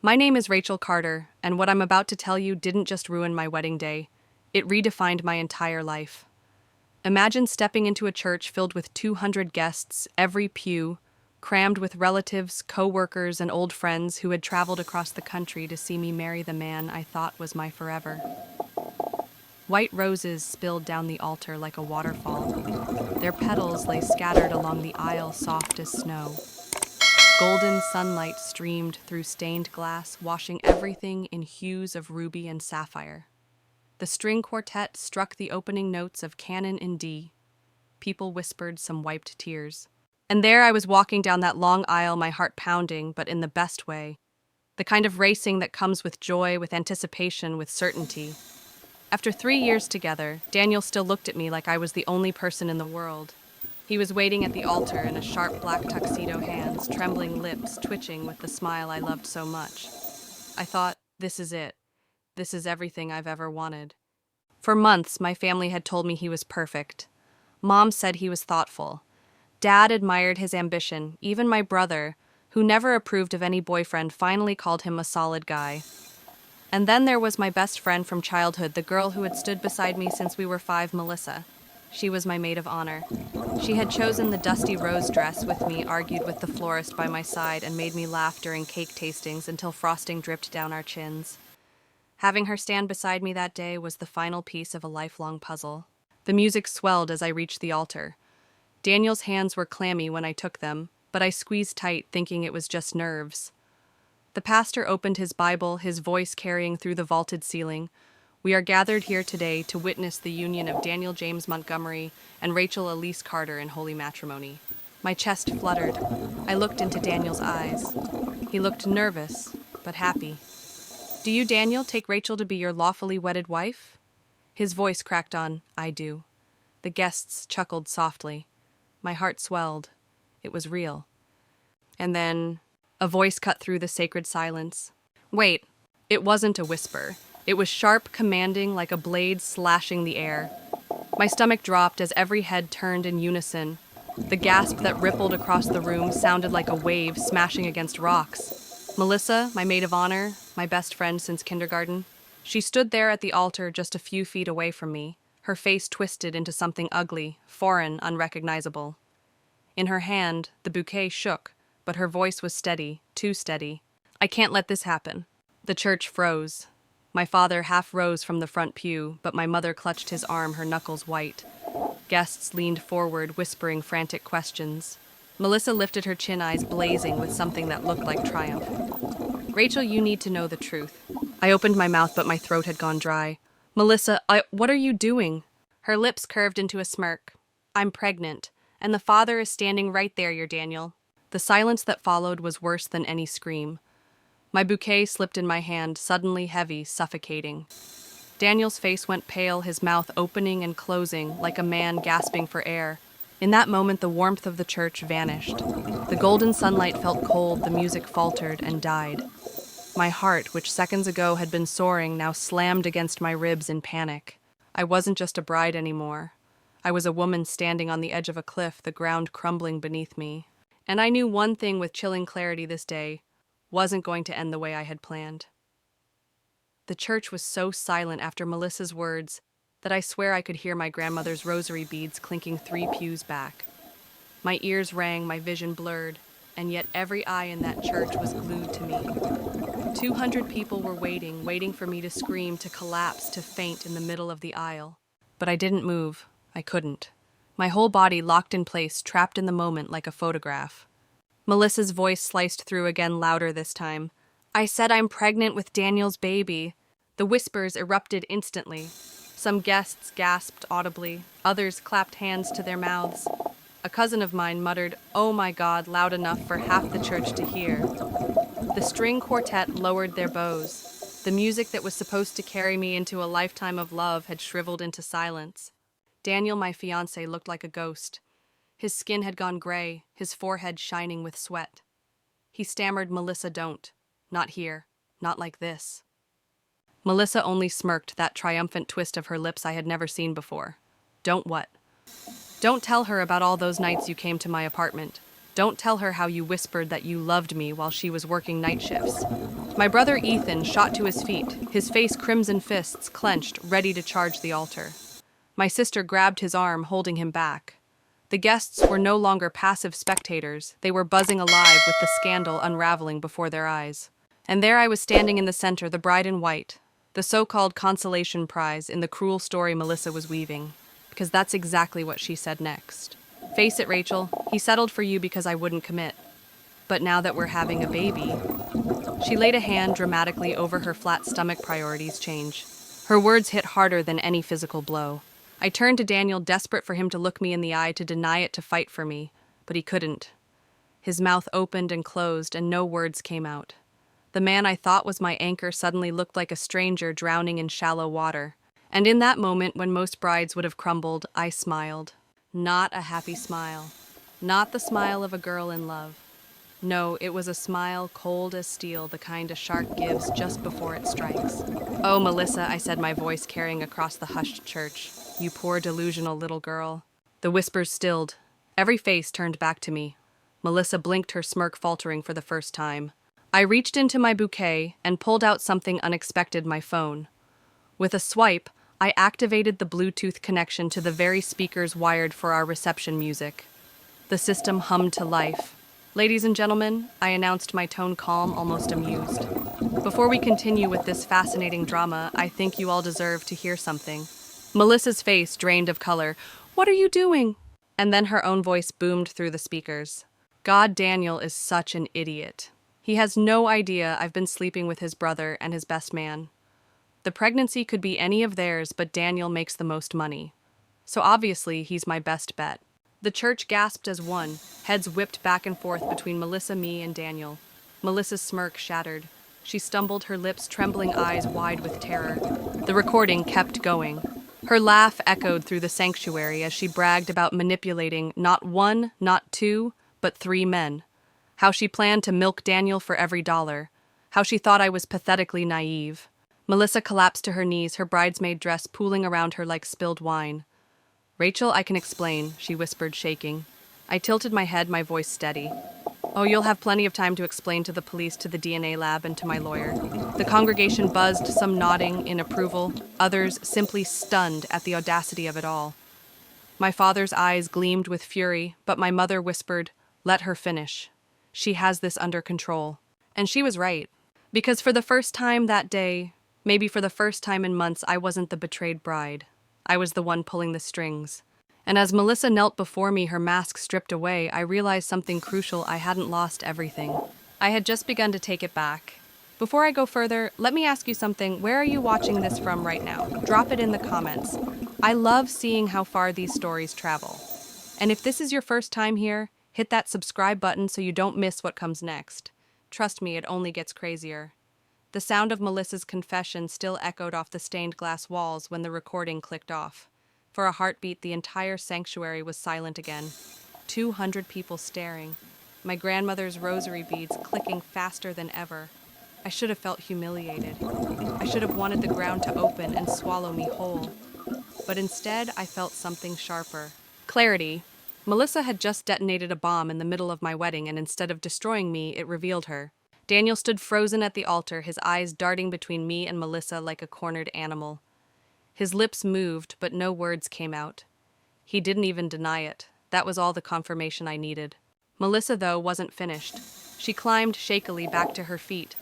My name is Rachel Carter, and what I'm about to tell you didn't just ruin my wedding day, it redefined my entire life. Imagine stepping into a church filled with 200 guests, every pew, crammed with relatives, co-workers, and old friends who had traveled across the country to see me marry the man I thought was my forever. White roses spilled down the altar like a waterfall. Their petals lay scattered along the aisle soft as snow. Golden sunlight streamed through stained glass, washing everything in hues of ruby and sapphire. The string quartet struck the opening notes of Canon in D. People whispered some wiped tears. And there I was walking down that long aisle, my heart pounding, but in the best way. The kind of racing that comes with joy, with anticipation, with certainty. After 3 years together, Daniel still looked at me like I was the only person in the world. He was waiting at the altar in a sharp black tuxedo, hands, trembling lips, twitching with the smile I loved so much. I thought, this is it. This is everything I've ever wanted. For months, my family had told me he was perfect. Mom said he was thoughtful. Dad admired his ambition. Even my brother, who never approved of any boyfriend, finally called him a solid guy. And then there was my best friend from childhood, the girl who had stood beside me since we were 5, Melissa. She was my maid of honor. She had chosen the dusty rose dress with me, argued with the florist by my side, and made me laugh during cake tastings until frosting dripped down our chins. Having her stand beside me that day was the final piece of a lifelong puzzle. The music swelled as I reached the altar. Daniel's hands were clammy when I took them, but I squeezed tight, thinking it was just nerves. The pastor opened his Bible, his voice carrying through the vaulted ceiling. We are gathered here today to witness the union of Daniel James Montgomery and Rachel Elise Carter in holy matrimony. My chest fluttered. I looked into Daniel's eyes. He looked nervous, but happy. Do you, Daniel, take Rachel to be your lawfully wedded wife? His voice cracked on, I do. The guests chuckled softly. My heart swelled. It was real. And then a voice cut through the sacred silence. Wait, it wasn't a whisper. It was sharp, commanding, like a blade slashing the air. My stomach dropped as every head turned in unison. The gasp that rippled across the room sounded like a wave smashing against rocks. Melissa, my maid of honor, my best friend since kindergarten, she stood there at the altar just a few feet away from me, her face twisted into something ugly, foreign, unrecognizable. In her hand, the bouquet shook, but her voice was steady, too steady. I can't let this happen. The church froze. My father half rose from the front pew, but my mother clutched his arm, her knuckles white. Guests leaned forward, whispering frantic questions. Melissa lifted her chin, eyes blazing with something that looked like triumph. Rachel, you need to know the truth. I opened my mouth, but my throat had gone dry. Melissa, what are you doing? Her lips curved into a smirk. I'm pregnant, and the father is standing right there, your Daniel. The silence that followed was worse than any scream. My bouquet slipped in my hand, suddenly heavy, suffocating. Daniel's face went pale, his mouth opening and closing, like a man gasping for air. In that moment, the warmth of the church vanished. The golden sunlight felt cold, the music faltered and died. My heart, which seconds ago had been soaring, now slammed against my ribs in panic. I wasn't just a bride anymore. I was a woman standing on the edge of a cliff, the ground crumbling beneath me. And I knew one thing with chilling clarity this day wasn't going to end the way I had planned. The church was so silent after Melissa's words that I swear I could hear my grandmother's rosary beads clinking 3 pews back. My ears rang, my vision blurred, and yet every eye in that church was glued to me. 200 people were waiting for me to scream, to collapse, to faint in the middle of the aisle. But I didn't move. I couldn't. My whole body locked in place, trapped in the moment like a photograph. Melissa's voice sliced through again, louder this time. I said I'm pregnant with Daniel's baby. The whispers erupted instantly. Some guests gasped audibly. Others clapped hands to their mouths. A cousin of mine muttered, "Oh my God," loud enough for half the church to hear. The string quartet lowered their bows. The music that was supposed to carry me into a lifetime of love had shriveled into silence. Daniel, my fiancé, looked like a ghost. His skin had gone gray, his forehead shining with sweat. He stammered, "Melissa, don't. Not here. Not like this." Melissa only smirked, that triumphant twist of her lips I had never seen before. "Don't what?" "Don't tell her about all those nights you came to my apartment. Don't tell her how you whispered that you loved me while she was working night shifts. My brother Ethan shot to his feet, his face crimson, fists clenched, ready to charge the altar. My sister grabbed his arm, holding him back. The guests were no longer passive spectators, they were buzzing alive with the scandal unraveling before their eyes. And there I was standing in the center, the bride in white, the so-called consolation prize in the cruel story Melissa was weaving. Because that's exactly what she said next. Face it, Rachel, he settled for you because I wouldn't commit. But now that we're having a baby... She laid a hand dramatically over her flat stomach. Priorities change. Her words hit harder than any physical blow. I turned to Daniel, desperate for him to look me in the eye, to deny it, to fight for me. But he couldn't. His mouth opened and closed, and no words came out. The man I thought was my anchor suddenly looked like a stranger drowning in shallow water. And in that moment, when most brides would have crumbled, I smiled. Not a happy smile. Not the smile of a girl in love. No, it was a smile cold as steel, the kind a shark gives just before it strikes. "Oh, Melissa," I said, my voice carrying across the hushed church. "You poor delusional little girl." The whispers stilled. Every face turned back to me. Melissa blinked, her smirk faltering for the first time. I reached into my bouquet and pulled out something unexpected, my phone. With a swipe, I activated the Bluetooth connection to the very speakers wired for our reception music. The system hummed to life. "Ladies and gentlemen," I announced, my tone calm, almost amused. "Before we continue with this fascinating drama, I think you all deserve to hear something." Melissa's face drained of color. "What are you doing?" And then her own voice boomed through the speakers. "God, Daniel is such an idiot. He has no idea I've been sleeping with his brother and his best man. The pregnancy could be any of theirs, but Daniel makes the most money. So obviously, he's my best bet." The church gasped as one, heads whipped back and forth between Melissa, me, and Daniel. Melissa's smirk shattered. She stumbled, her lips trembling, eyes wide with terror. The recording kept going. Her laugh echoed through the sanctuary as she bragged about manipulating not one, not two, but 3 men. How she planned to milk Daniel for every dollar. How she thought I was pathetically naive. Melissa collapsed to her knees, her bridesmaid dress pooling around her like spilled wine. "Rachel, I can explain," she whispered, shaking. I tilted my head, my voice steady. "Oh, you'll have plenty of time to explain to the police, to the DNA lab, and to my lawyer." The congregation buzzed, some nodding in approval, others simply stunned at the audacity of it all. My father's eyes gleamed with fury, but my mother whispered, "Let her finish. She has this under control." And she was right. Because for the first time that day, maybe for the first time in months, I wasn't the betrayed bride. I was the one pulling the strings. And as Melissa knelt before me, her mask stripped away, I realized something crucial: I hadn't lost everything. I had just begun to take it back. Before I go further, let me ask you something. Where are you watching this from right now? Drop it in the comments. I love seeing how far these stories travel. And if this is your first time here, hit that subscribe button so you don't miss what comes next. Trust me, it only gets crazier. The sound of Melissa's confession still echoed off the stained glass walls when the recording clicked off. For a heartbeat, the entire sanctuary was silent again. 200 people staring. My grandmother's rosary beads clicking faster than ever. I should have felt humiliated. I should have wanted the ground to open and swallow me whole. But instead, I felt something sharper. Clarity. Melissa had just detonated a bomb in the middle of my wedding, and instead of destroying me, it revealed her. Daniel stood frozen at the altar, his eyes darting between me and Melissa like a cornered animal. His lips moved, but no words came out. He didn't even deny it. That was all the confirmation I needed. Melissa, though, wasn't finished. She climbed shakily back to her feet.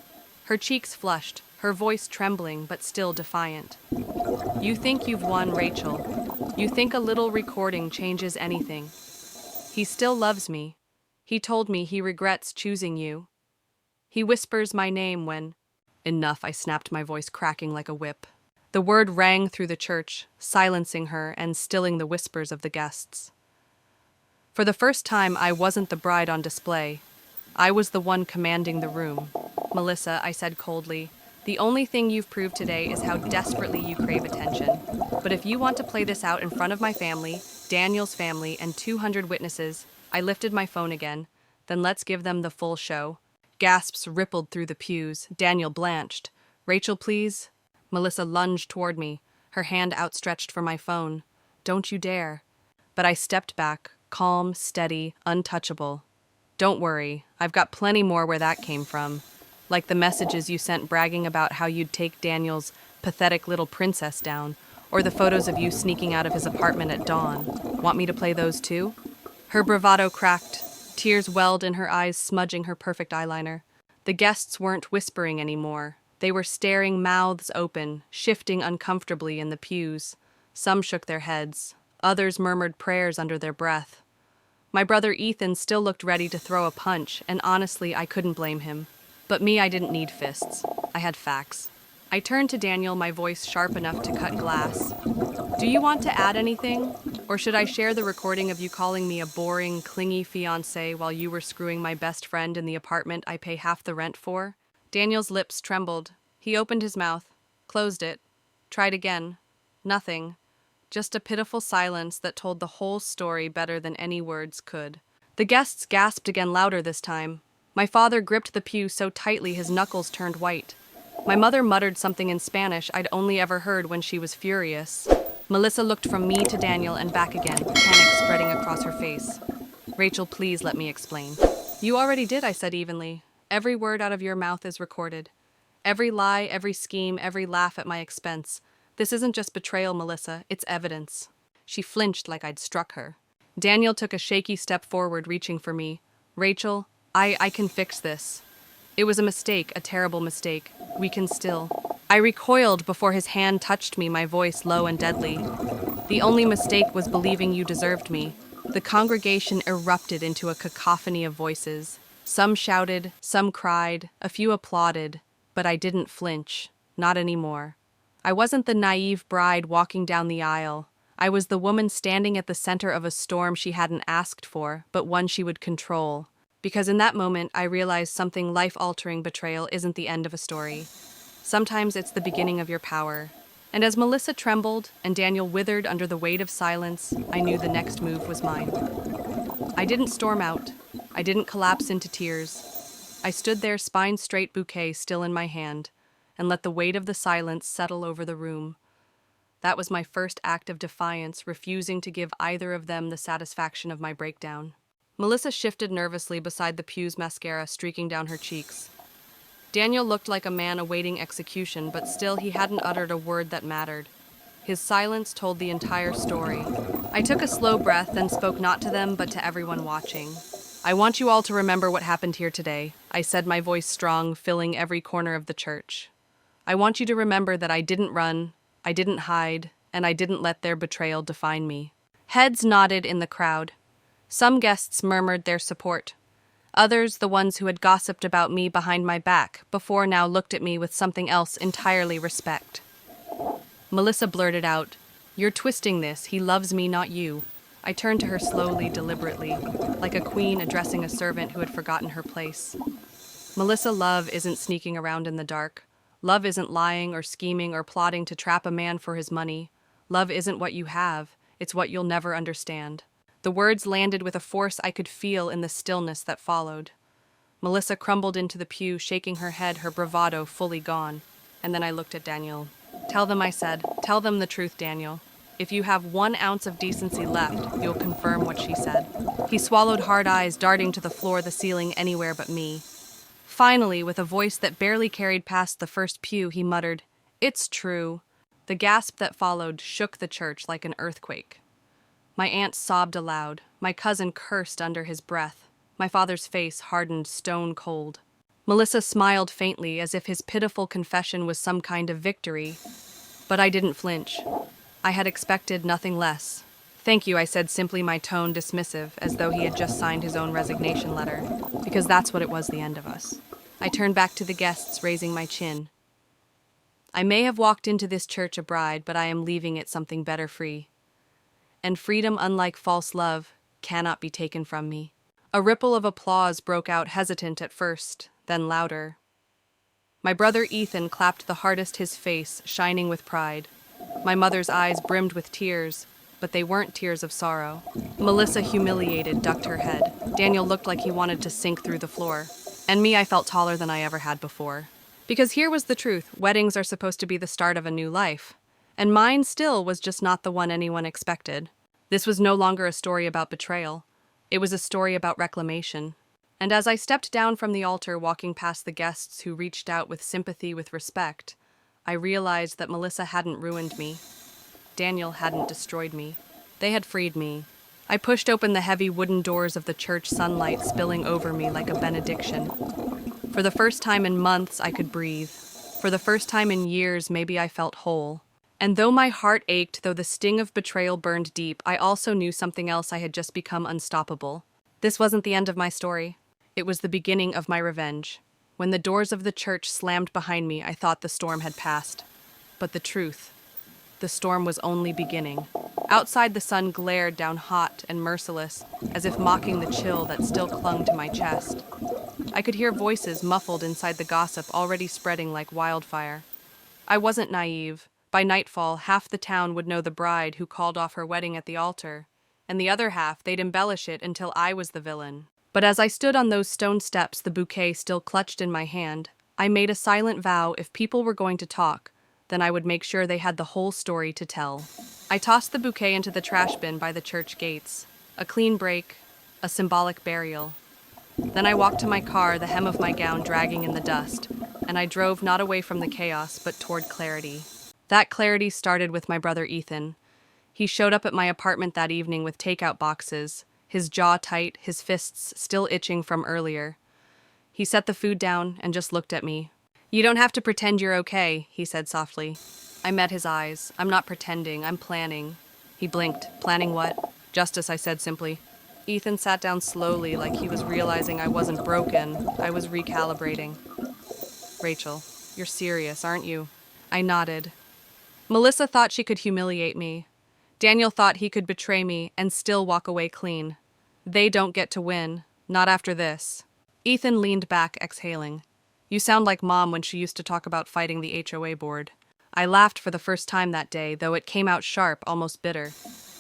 Her cheeks flushed, her voice trembling, but still defiant. "You think you've won, Rachel. You think a little recording changes anything. He still loves me. He told me he regrets choosing you. He whispers my name when—" "Enough," I snapped, my voice cracking like a whip. The word rang through the church, silencing her and stilling the whispers of the guests. For the first time, I wasn't the bride on display. I was the one commanding the room. "Melissa," I said coldly, "the only thing you've proved today is how desperately you crave attention. But if you want to play this out in front of my family, Daniel's family, and 200 witnesses," I lifted my phone again, "then let's give them the full show." Gasps rippled through the pews. Daniel blanched. "Rachel, please." Melissa lunged toward me, her hand outstretched for my phone. "Don't you dare." But I stepped back, calm, steady, untouchable. Don't worry, I've got plenty more where that came from. Like the messages you sent bragging about how you'd take Daniel's pathetic little princess down, or the photos of you sneaking out of his apartment at dawn. Want me to play those too? Her bravado cracked. Tears welled in her eyes, smudging her perfect eyeliner. The guests weren't whispering anymore. They were staring, mouths open, shifting uncomfortably in the pews. Some shook their heads. Others murmured prayers under their breath. My brother Ethan still looked ready to throw a punch, and honestly, I couldn't blame him. But me, I didn't need fists. I had facts. I turned to Daniel, my voice sharp enough to cut glass. Do you want to add anything? Or should I share the recording of you calling me a boring, clingy fiancé while you were screwing my best friend in the apartment I pay half the rent for? Daniel's lips trembled. He opened his mouth, closed it, tried again. Nothing. Just a pitiful silence that told the whole story better than any words could. The guests gasped again, louder this time. My father gripped the pew so tightly his knuckles turned white. My mother muttered something in Spanish I'd only ever heard when she was furious. Melissa looked from me to Daniel and back again, panic spreading across her face. Rachel, please let me explain. You already did, I said evenly. Every word out of your mouth is recorded. Every lie, every scheme, every laugh at my expense. This isn't just betrayal, Melissa, it's evidence. She flinched like I'd struck her. Daniel took a shaky step forward, reaching for me. Rachel, I can fix this. It was a mistake, a terrible mistake. We can still. I recoiled before his hand touched me, my voice low and deadly. The only mistake was believing you deserved me. The congregation erupted into a cacophony of voices. Some shouted, some cried, a few applauded, but I didn't flinch. Not anymore. I wasn't the naive bride walking down the aisle. I was the woman standing at the center of a storm she hadn't asked for, but one she would control. Because in that moment, I realized something life-altering betrayal isn't the end of a story. Sometimes it's the beginning of your power. And as Melissa trembled and Daniel withered under the weight of silence, I knew the next move was mine. I didn't storm out. I didn't collapse into tears. I stood there, spine-straight bouquet still in my hand, and let the weight of the silence settle over the room. That was my first act of defiance, refusing to give either of them the satisfaction of my breakdown. Melissa shifted nervously beside the pew's mascara streaking down her cheeks. Daniel looked like a man awaiting execution, but still he hadn't uttered a word that mattered. His silence told the entire story. I took a slow breath and spoke not to them, but to everyone watching. I want you all to remember what happened here today, I said, my voice strong, filling every corner of the church. I want you to remember that I didn't run, I didn't hide, and I didn't let their betrayal define me. Heads nodded in the crowd. Some guests murmured their support. Others, the ones who had gossiped about me behind my back, before now looked at me with something else entirely: respect. Melissa blurted out, "You're twisting this. He loves me, not you." I turned to her slowly, deliberately, like a queen addressing a servant who had forgotten her place. Melissa, love isn't sneaking around in the dark. Love isn't lying or scheming or plotting to trap a man for his money. Love isn't what you have. It's what you'll never understand. The words landed with a force I could feel in the stillness that followed. Melissa crumbled into the pew, shaking her head, her bravado fully gone. And then I looked at Daniel. "Tell them," I said. "Tell them the truth, Daniel. If you have 1 ounce of decency left, you'll confirm what she said." He swallowed, hard eyes darting to the floor, the ceiling, anywhere but me. Finally, with a voice that barely carried past the first pew, he muttered, "It's true." The gasp that followed shook the church like an earthquake. My aunt sobbed aloud. My cousin cursed under his breath. My father's face hardened stone cold. Melissa smiled faintly, as if his pitiful confession was some kind of victory. But I didn't flinch. I had expected nothing less. "Thank you," I said simply, my tone dismissive, as though he had just signed his own resignation letter, because that's what it was, the end of us. I turned back to the guests, raising my chin. I may have walked into this church a bride, but I am leaving it something better free. And freedom, unlike false love, cannot be taken from me. A ripple of applause broke out, hesitant at first, then louder. My brother Ethan clapped the hardest, his face shining with pride. My mother's eyes brimmed with tears, but they weren't tears of sorrow. Melissa, humiliated, ducked her head. Daniel looked like he wanted to sink through the floor. And me, I felt taller than I ever had before. Because here was the truth: weddings are supposed to be the start of a new life. And mine still was just not the one anyone expected. This was no longer a story about betrayal. It was a story about reclamation. And as I stepped down from the altar, walking past the guests who reached out with sympathy, with respect, I realized that Melissa hadn't ruined me. Daniel hadn't destroyed me. They had freed me. I pushed open the heavy wooden doors of the church, sunlight spilling over me like a benediction. For the first time in months, I could breathe. For the first time in years, maybe I felt whole. And though my heart ached, though the sting of betrayal burned deep, I also knew something else: I had just become unstoppable. This wasn't the end of my story. It was the beginning of my revenge. When the doors of the church slammed behind me, I thought the storm had passed. But the storm was only beginning. Outside, the sun glared down hot and merciless, as if mocking the chill that still clung to my chest. I could hear voices muffled inside the gossip already spreading like wildfire. I wasn't naive. By nightfall, half the town would know the bride who called off her wedding at the altar, and the other half, they'd embellish it until I was the villain. But as I stood on those stone steps, the bouquet still clutched in my hand, I made a silent vow: if people were going to talk, then I would make sure they had the whole story to tell. I tossed the bouquet into the trash bin by the church gates. A clean break, a symbolic burial. Then I walked to my car, the hem of my gown dragging in the dust, and I drove not away from the chaos, but toward clarity. That clarity started with my brother Ethan. He showed up at my apartment that evening with takeout boxes, his jaw tight, his fists still itching from earlier. He set the food down and just looked at me. "You don't have to pretend you're okay," he said softly. I met his eyes. "I'm not pretending, I'm planning." He blinked. "Planning what?" "Justice," I said simply. Ethan sat down slowly, like he was realizing I wasn't broken. I was recalibrating. "Rachel, you're serious, aren't you?" I nodded. Melissa thought she could humiliate me. Daniel thought he could betray me and still walk away clean. They don't get to win. Not after this. Ethan leaned back, exhaling. "You sound like Mom when she used to talk about fighting the HOA board." I laughed for the first time that day, though it came out sharp, almost bitter.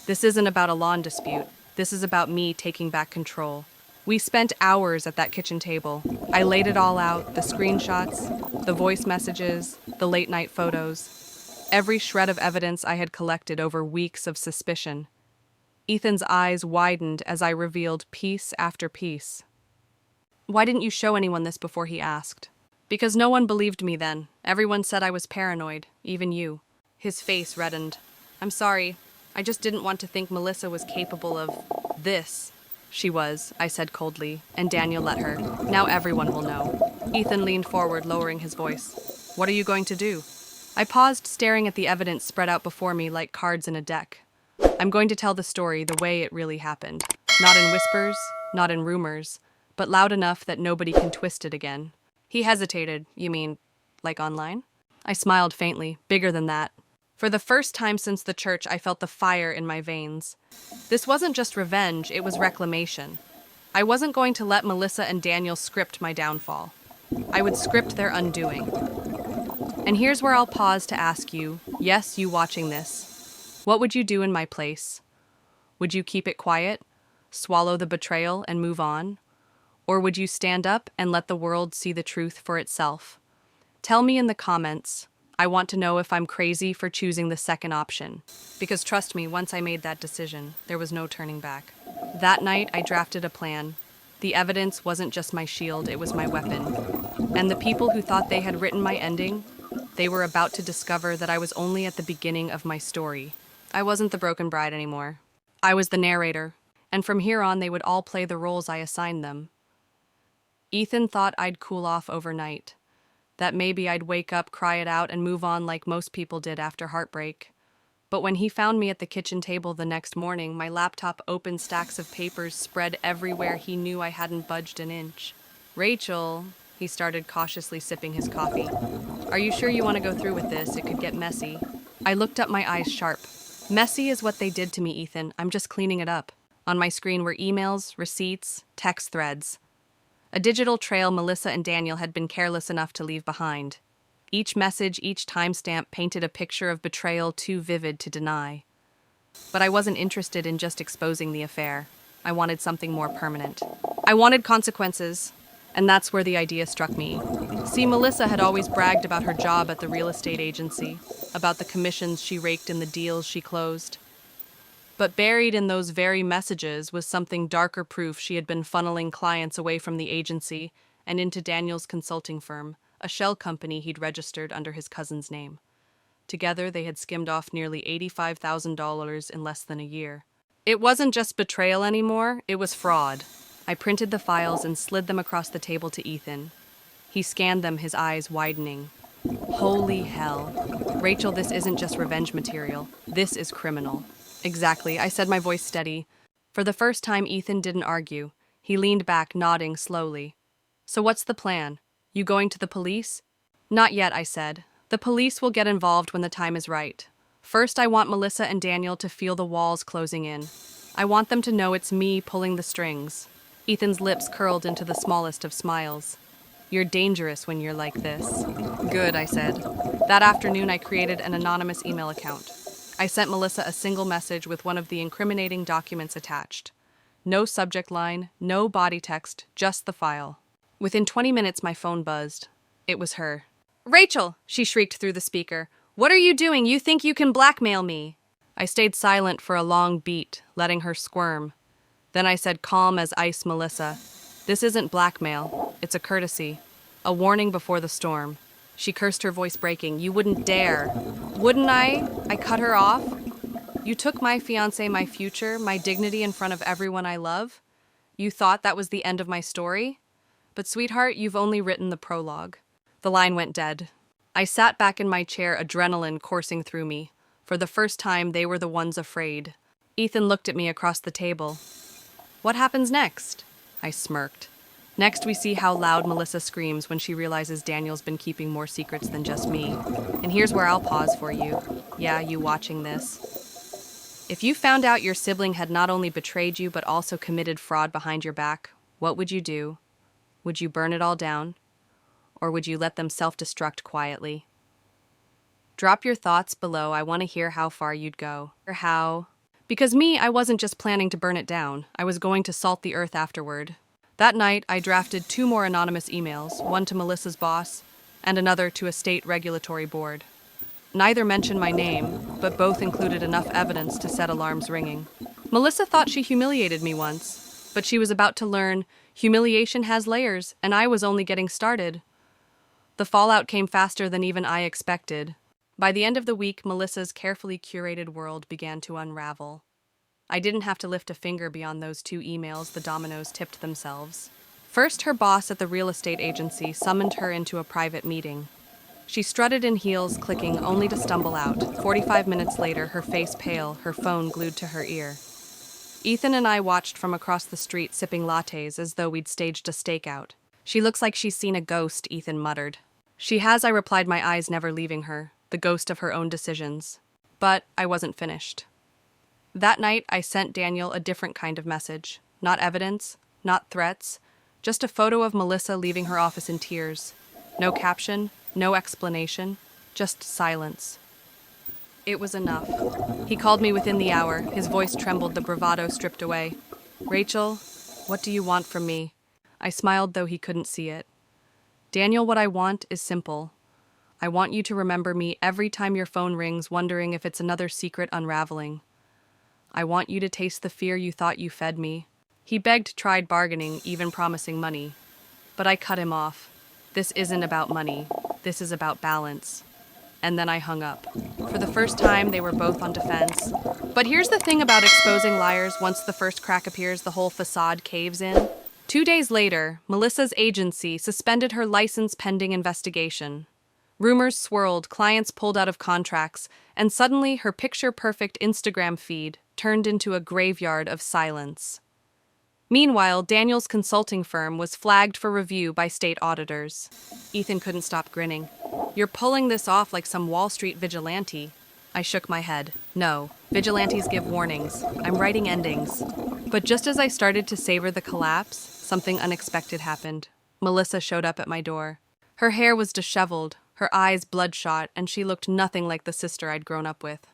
This isn't about a lawn dispute. This is about me taking back control. We spent hours at that kitchen table. I laid it all out: the screenshots, the voice messages, the late-night photos. Every shred of evidence I had collected over weeks of suspicion. Ethan's eyes widened as I revealed piece after piece. "Why didn't you show anyone this before?" he asked. "Because no one believed me then. Everyone said I was paranoid, even you." His face reddened. "I'm sorry. I just didn't want to think Melissa was capable of this." "She was," I said coldly, "and Daniel let her. Now everyone will know." Ethan leaned forward, lowering his voice. "What are you going to do?" I paused, staring at the evidence spread out before me like cards in a deck. "I'm going to tell the story the way it really happened. Not in whispers, not in rumors, but loud enough that nobody can twist it again." He hesitated. "You mean, like online?" I smiled faintly, bigger than that. For the first time since the church, I felt the fire in my veins. This wasn't just revenge, it was reclamation. I wasn't going to let Melissa and Daniel script my downfall. I would script their undoing. And here's where I'll pause to ask you, yes, you watching this, what would you do in my place? Would you keep it quiet, swallow the betrayal, and move on? Or would you stand up and let the world see the truth for itself? Tell me in the comments. I want to know if I'm crazy for choosing the second option. Because trust me, once I made that decision, there was no turning back. That night, I drafted a plan. The evidence wasn't just my shield, it was my weapon. And the people who thought they had written my ending, they were about to discover that I was only at the beginning of my story. I wasn't the broken bride anymore. I was the narrator, and from here on they would all play the roles I assigned them. Ethan thought I'd cool off overnight, that maybe I'd wake up, cry it out, and move on like most people did after heartbreak. But when he found me at the kitchen table the next morning, my laptop open, stacks of papers spread everywhere, he knew I hadn't budged an inch. "Rachel," he started, cautiously sipping his coffee. "Are you sure you want to go through with this? It could get messy." I looked up, my eyes sharp. "Messy is what they did to me, Ethan. I'm just cleaning it up." On my screen were emails, receipts, text threads. A digital trail Melissa and Daniel had been careless enough to leave behind. Each message, each timestamp painted a picture of betrayal too vivid to deny. But I wasn't interested in just exposing the affair. I wanted something more permanent. I wanted consequences. And that's where the idea struck me. See, Melissa had always bragged about her job at the real estate agency, about the commissions she raked in the deals she closed. But buried in those very messages was something darker proof she had been funneling clients away from the agency and into Daniel's consulting firm, a shell company he'd registered under his cousin's name. Together, they had skimmed off nearly $85,000 in less than a year. It wasn't just betrayal anymore, it was fraud. I printed the files and slid them across the table to Ethan. He scanned them, his eyes widening. Holy hell. Rachel, this isn't just revenge material. This is criminal. Exactly, I said, my voice steady. For the first time, Ethan didn't argue. He leaned back, nodding slowly. So what's the plan? You going to the police? Not yet, I said. The police will get involved when the time is right. First, I want Melissa and Daniel to feel the walls closing in. I want them to know it's me pulling the strings. Ethan's lips curled into the smallest of smiles. You're dangerous when you're like this. Good, I said. That afternoon, I created an anonymous email account. I sent Melissa a single message with one of the incriminating documents attached. No subject line, no body text, just the file. Within 20 minutes, my phone buzzed. It was her. Rachel, she shrieked through the speaker. What are you doing? You think you can blackmail me? I stayed silent for a long beat, letting her squirm. Then I said, calm as ice, Melissa. This isn't blackmail. It's a courtesy. A warning before the storm. She cursed, her voice breaking. You wouldn't dare. Wouldn't I? I cut her off. You took my fiancé, my future, my dignity in front of everyone I love. You thought that was the end of my story? But sweetheart, you've only written the prologue. The line went dead. I sat back in my chair, adrenaline coursing through me. For the first time, they were the ones afraid. Ethan looked at me across the table. What happens next? I smirked. Next, we see how loud Melissa screams when she realizes Daniel's been keeping more secrets than just me. And here's where I'll pause for you. Yeah, you watching this. If you found out your sibling had not only betrayed you but also committed fraud behind your back, what would you do? Would you burn it all down? Or would you let them self-destruct quietly? Drop your thoughts below. I want to hear how far you'd go. Or how. Because me, I wasn't just planning to burn it down. I was going to salt the earth afterward. That night, I drafted 2 more anonymous emails, one to Melissa's boss and another to a state regulatory board. Neither mentioned my name, but both included enough evidence to set alarms ringing. Melissa thought she humiliated me once, but she was about to learn humiliation has layers, and I was only getting started. The fallout came faster than even I expected. By the end of the week, Melissa's carefully curated world began to unravel. I didn't have to lift a finger beyond those 2 emails. The dominoes tipped themselves. First, her boss at the real estate agency summoned her into a private meeting. She strutted in heels, clicking, only to stumble out. 45 minutes later, her face pale, her phone glued to her ear. Ethan and I watched from across the street, sipping lattes as though we'd staged a stakeout. She looks like she's seen a ghost, Ethan muttered. She has, I replied, my eyes never leaving her, the ghost of her own decisions. But I wasn't finished. That night, I sent Daniel a different kind of message. Not evidence, not threats, just a photo of Melissa leaving her office in tears. No caption, no explanation, just silence. It was enough. He called me within the hour. His voice trembled, the bravado stripped away. Rachel, what do you want from me? I smiled, though he couldn't see it. Daniel, what I want is simple. I want you to remember me every time your phone rings, wondering if it's another secret unraveling. I want you to taste the fear you thought you fed me. He begged, tried bargaining, even promising money. But I cut him off. This isn't about money. This is about balance. And then I hung up. For the first time, they were both on defense. But here's the thing about exposing liars. Once the first crack appears, the whole facade caves in. 2 days later, Melissa's agency suspended her license pending investigation. Rumors swirled, clients pulled out of contracts, and suddenly her picture-perfect Instagram feed turned into a graveyard of silence. Meanwhile, Daniel's consulting firm was flagged for review by state auditors. Ethan couldn't stop grinning. You're pulling this off like some Wall Street vigilante. I shook my head. No, vigilantes give warnings. I'm writing endings. But just as I started to savor the collapse, something unexpected happened. Melissa showed up at my door. Her hair was disheveled, her eyes bloodshot, and she looked nothing like the sister I'd grown up with.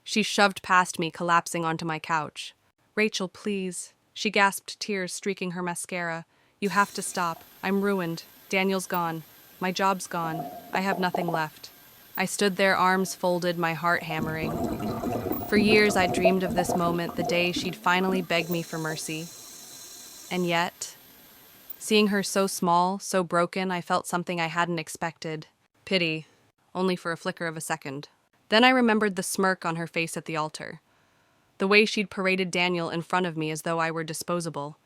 She shoved past me, collapsing onto my couch. Rachel, please. She gasped, tears streaking her mascara. You have to stop. I'm ruined. Daniel's gone. My job's gone. I have nothing left. I stood there, arms folded, my heart hammering. For years, I'd dreamed of this moment, the day she'd finally beg me for mercy. And yet, seeing her so small, so broken, I felt something I hadn't expected. Pity, only for a flicker of a second. Then I remembered the smirk on her face at the altar. The way she'd paraded Daniel in front of me as though I were disposable.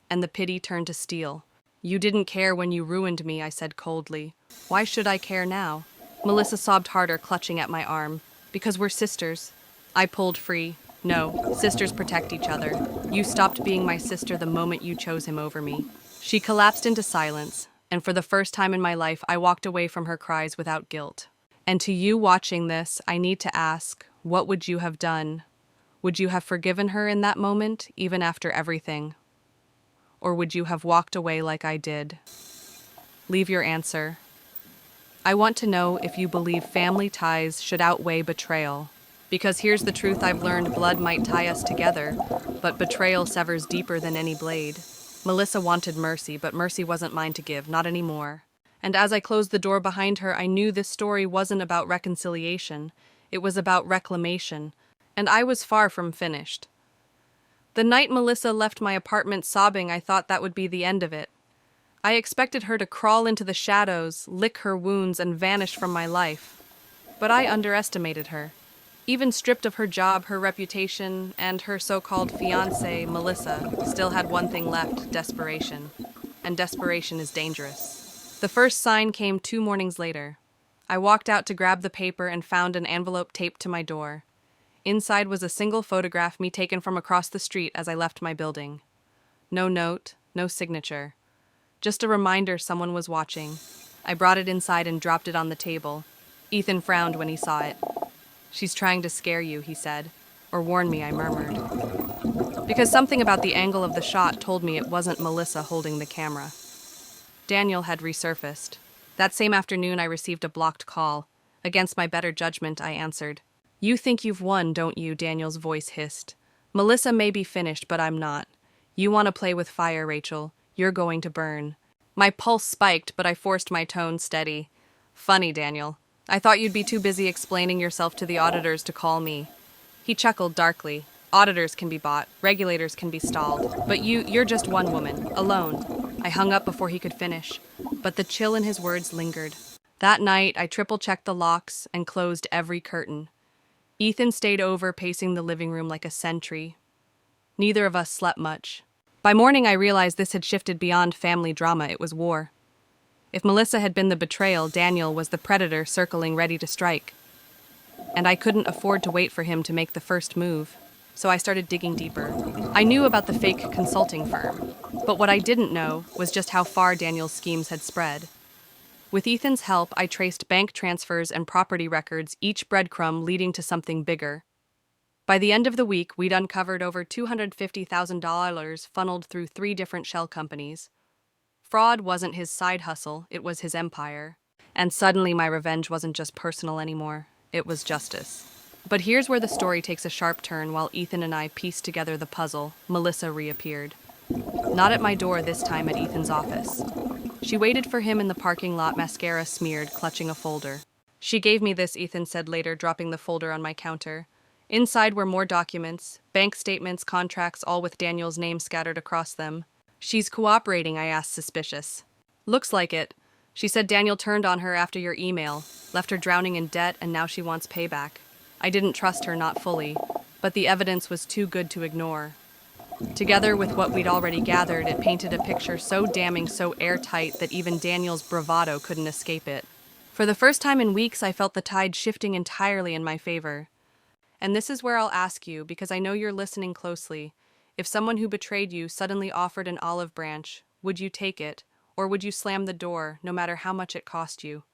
And the pity turned to steel. "You didn't care when you ruined me," I said coldly. "Why should I care now?" Melissa sobbed harder, clutching at my arm. "Because we're sisters." I pulled free. "No, sisters protect each other. You stopped being my sister the moment you chose him over me." She collapsed into silence, and for the first time in my life, I walked away from her cries without guilt. And to you watching this, I need to ask, what would you have done? Would you have forgiven her in that moment, even after everything? Or would you have walked away like I did? Leave your answer. I want to know if you believe family ties should outweigh betrayal. Because here's the truth I've learned: blood might tie us together, but betrayal severs deeper than any blade. Melissa wanted mercy, but mercy wasn't mine to give, not anymore. And as I closed the door behind her, I knew this story wasn't about reconciliation. It was about reclamation. And I was far from finished. The night Melissa left my apartment sobbing, I thought that would be the end of it. I expected her to crawl into the shadows, lick her wounds, and vanish from my life. But I underestimated her. Even stripped of her job, her reputation, and her so-called fiancé, Melissa still had one thing left: desperation. And desperation is dangerous. The first sign came 2 mornings later. I walked out to grab the paper and found an envelope taped to my door. Inside was a single photograph, me taken from across the street as I left my building. No note, no signature. Just a reminder someone was watching. I brought it inside and dropped it on the table. Ethan frowned when he saw it. "She's trying to scare you," he said. "Or warn me," I murmured. Because something about the angle of the shot told me it wasn't Melissa holding the camera. Daniel had resurfaced. That same afternoon, I received a blocked call. Against my better judgment, I answered. "You think you've won, don't you?" Daniel's voice hissed. "Melissa may be finished, but I'm not. You want to play with fire, Rachel. You're going to burn." My pulse spiked, but I forced my tone steady. "Funny, Daniel. I thought you'd be too busy explaining yourself to the auditors to call me." He chuckled darkly. "Auditors can be bought, regulators can be stalled, but you're just one woman, alone." I hung up before he could finish, but the chill in his words lingered. That night, I triple-checked the locks and closed every curtain. Ethan stayed over, pacing the living room like a sentry. Neither of us slept much. By morning, I realized this had shifted beyond family drama. It was war. If Melissa had been the betrayal, Daniel was the predator circling ready to strike. And I couldn't afford to wait for him to make the first move. So I started digging deeper. I knew about the fake consulting firm, but what I didn't know was just how far Daniel's schemes had spread. With Ethan's help, I traced bank transfers and property records, each breadcrumb leading to something bigger. By the end of the week, we'd uncovered over $250,000 funneled through 3 different shell companies. Fraud wasn't his side hustle, it was his empire. And suddenly my revenge wasn't just personal anymore, it was justice. But here's where the story takes a sharp turn. While Ethan and I pieced together the puzzle, Melissa reappeared. Not at my door this time, at Ethan's office. She waited for him in the parking lot, mascara smeared, clutching a folder. "She gave me this," Ethan said later, dropping the folder on my counter. Inside were more documents, bank statements, contracts, all with Daniel's name scattered across them. "She's cooperating?" I asked, suspicious. "Looks like it. She said Daniel turned on her after your email, left her drowning in debt, and now she wants payback." I didn't trust her, not fully, but the evidence was too good to ignore. Together with what we'd already gathered, it painted a picture so damning, so airtight, that even Daniel's bravado couldn't escape it. For the first time in weeks, I felt the tide shifting entirely in my favor. And this is where I'll ask you, because I know you're listening closely, if someone who betrayed you suddenly offered an olive branch, would you take it, or would you slam the door, no matter how much it cost you?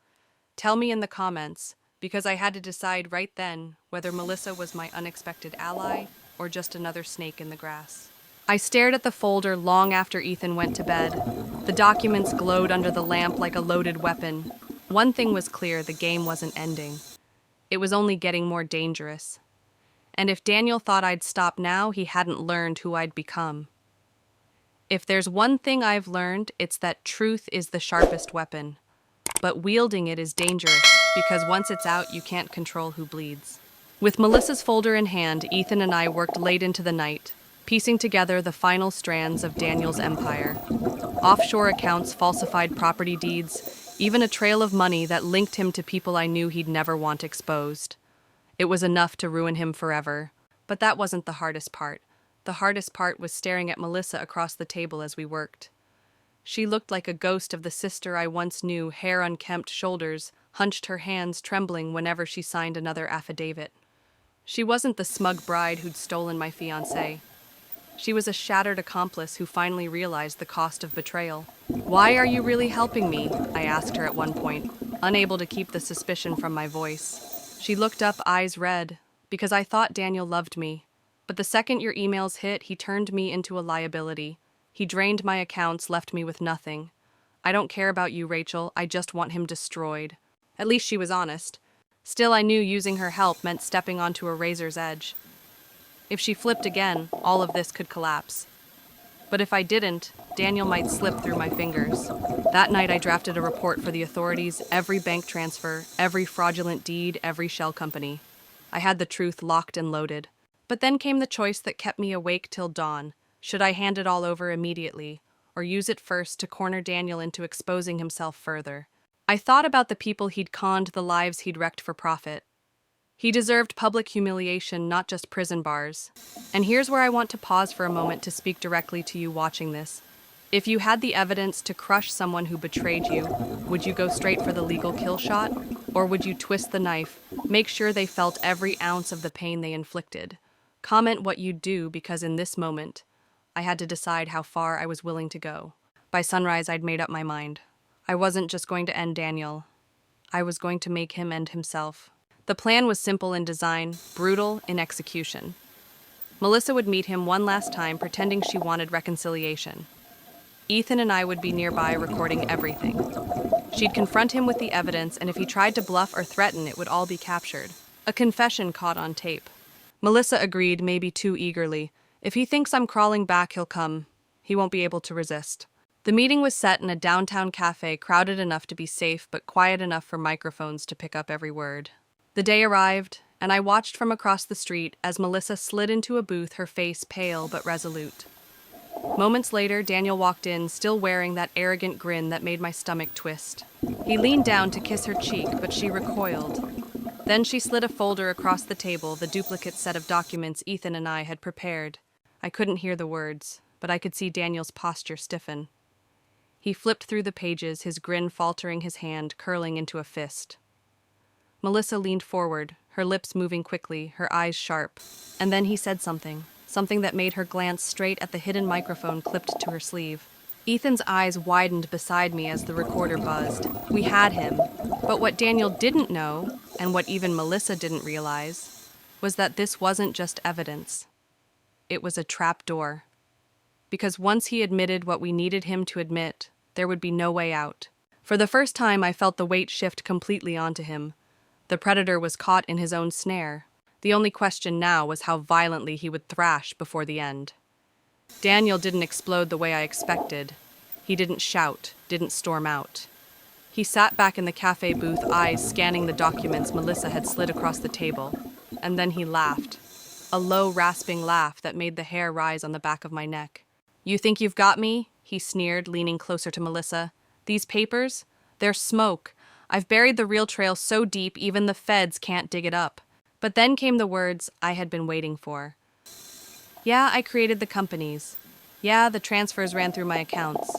Tell me in the comments, because I had to decide right then whether Melissa was my unexpected ally or just another snake in the grass. I stared at the folder long after Ethan went to bed. The documents glowed under the lamp like a loaded weapon. One thing was clear: the game wasn't ending. It was only getting more dangerous. And if Daniel thought I'd stop now, he hadn't learned who I'd become. If there's one thing I've learned, it's that truth is the sharpest weapon. But wielding it is dangerous, because once it's out, you can't control who bleeds. With Melissa's folder in hand, Ethan and I worked late into the night, piecing together the final strands of Daniel's empire. Offshore accounts, falsified property deeds, even a trail of money that linked him to people I knew he'd never want exposed. It was enough to ruin him forever. But that wasn't the hardest part. The hardest part was staring at Melissa across the table as we worked. She looked like a ghost of the sister I once knew, hair unkempt, shoulders, hunched, her hands trembling whenever she signed another affidavit. She wasn't the smug bride who'd stolen my fiancé. She was a shattered accomplice who finally realized the cost of betrayal. "Why are you really helping me?" I asked her at one point, unable to keep the suspicion from my voice. She looked up, eyes red, "Because I thought Daniel loved me. But the second your emails hit, he turned me into a liability. He drained my accounts, left me with nothing. I don't care about you, Rachel. I just want him destroyed." At least she was honest. Still, I knew using her help meant stepping onto a razor's edge. If she flipped again, all of this could collapse. But if I didn't, Daniel might slip through my fingers. That night I drafted a report for the authorities, every bank transfer, every fraudulent deed, every shell company. I had the truth locked and loaded. But then came the choice that kept me awake till dawn. Should I hand it all over immediately, or use it first to corner Daniel into exposing himself further? I thought about the people he'd conned, the lives he'd wrecked for profit. He deserved public humiliation, not just prison bars. And here's where I want to pause for a moment to speak directly to you watching this. If you had the evidence to crush someone who betrayed you, would you go straight for the legal kill shot? Or would you twist the knife, make sure they felt every ounce of the pain they inflicted? Comment what you'd do, because in this moment, I had to decide how far I was willing to go. By sunrise, I'd made up my mind. I wasn't just going to end Daniel. I was going to make him end himself. The plan was simple in design, brutal in execution. Melissa would meet him one last time, pretending she wanted reconciliation. Ethan and I would be nearby, recording everything. She'd confront him with the evidence, and if he tried to bluff or threaten, it would all be captured. A confession caught on tape. Melissa agreed, maybe too eagerly. "If he thinks I'm crawling back, he'll come. He won't be able to resist." The meeting was set in a downtown cafe, crowded enough to be safe, but quiet enough for microphones to pick up every word. The day arrived, and I watched from across the street as Melissa slid into a booth, her face pale but resolute. Moments later, Daniel walked in, still wearing that arrogant grin that made my stomach twist. He leaned down to kiss her cheek, but she recoiled. Then she slid a folder across the table, the duplicate set of documents Ethan and I had prepared. I couldn't hear the words, but I could see Daniel's posture stiffen. He flipped through the pages, his grin faltering, his hand curling into a fist. Melissa leaned forward, her lips moving quickly, her eyes sharp. And then he said something that made her glance straight at the hidden microphone clipped to her sleeve. Ethan's eyes widened beside me as the recorder buzzed. We had him. But what Daniel didn't know, and what even Melissa didn't realize, was that this wasn't just evidence. It was a trap door. Because once he admitted what we needed him to admit, there would be no way out. For the first time, I felt the weight shift completely onto him. The predator was caught in his own snare. The only question now was how violently he would thrash before the end. Daniel didn't explode the way I expected. He didn't shout, didn't storm out. He sat back in the cafe booth, eyes scanning the documents Melissa had slid across the table. And then he laughed. A low, rasping laugh that made the hair rise on the back of my neck. "You think you've got me?" he sneered, leaning closer to Melissa. "These papers? They're smoke. I've buried the real trail so deep even the feds can't dig it up." But then came the words I had been waiting for. "Yeah, I created the companies. Yeah, the transfers ran through my accounts.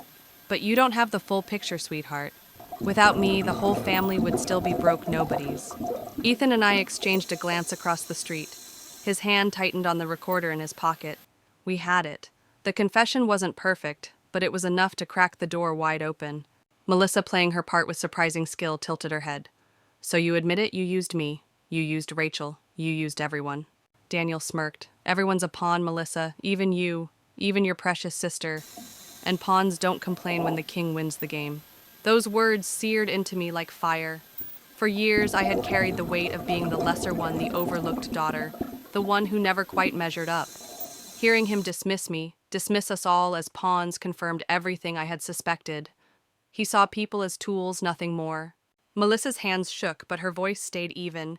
But you don't have the full picture, sweetheart. Without me, the whole family would still be broke nobodies." Ethan and I exchanged a glance across the street. His hand tightened on the recorder in his pocket. We had it. The confession wasn't perfect, but it was enough to crack the door wide open. Melissa, playing her part with surprising skill, tilted her head. "So you admit it, you used me. You used Rachel. You used everyone." Daniel smirked. "Everyone's a pawn, Melissa. Even you. Even your precious sister. And pawns don't complain when the king wins the game." Those words seared into me like fire. For years, I had carried the weight of being the lesser one, the overlooked daughter, the one who never quite measured up. Hearing him dismiss me, dismiss us all as pawns, confirmed everything I had suspected. He saw people as tools, nothing more. Melissa's hands shook, but her voice stayed even.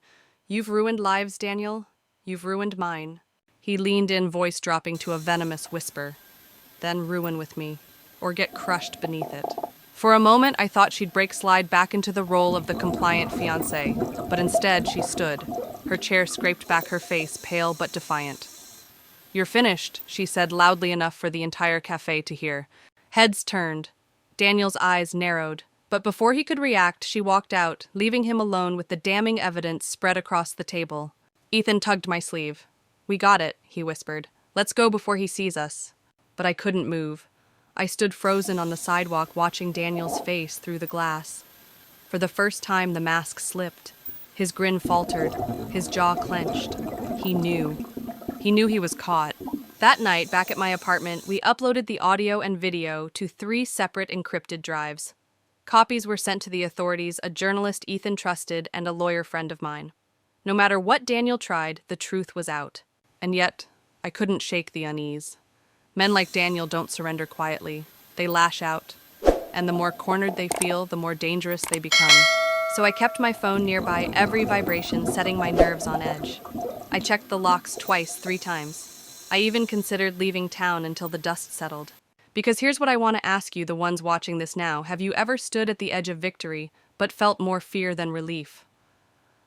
You've ruined lives, Daniel. You've ruined mine. He leaned in, voice dropping to a venomous whisper. Then ruin with me, or get crushed beneath it. For a moment, I thought she'd slide back into the role of the compliant fiancé, but instead she stood. Her chair scraped back her face, pale but defiant. You're finished, she said loudly enough for the entire cafe to hear. Heads turned. Daniel's eyes narrowed. But before he could react, she walked out, leaving him alone with the damning evidence spread across the table. Ethan tugged my sleeve. We got it, he whispered. Let's go before he sees us. But I couldn't move. I stood frozen on the sidewalk watching Daniel's face through the glass. For the first time, the mask slipped. His grin faltered, his jaw clenched. He knew. He knew he was caught. That night, back at my apartment, we uploaded the audio and video to 3 separate encrypted drives. Copies were sent to the authorities, a journalist Ethan trusted, and a lawyer friend of mine. No matter what Daniel tried, the truth was out. And yet, I couldn't shake the unease. Men like Daniel don't surrender quietly. They lash out. And the more cornered they feel, the more dangerous they become. So I kept my phone nearby, every vibration setting my nerves on edge. I checked the locks twice, 3 times. I even considered leaving town until the dust settled. Because here's what I want to ask you, the ones watching this now. Have you ever stood at the edge of victory, but felt more fear than relief?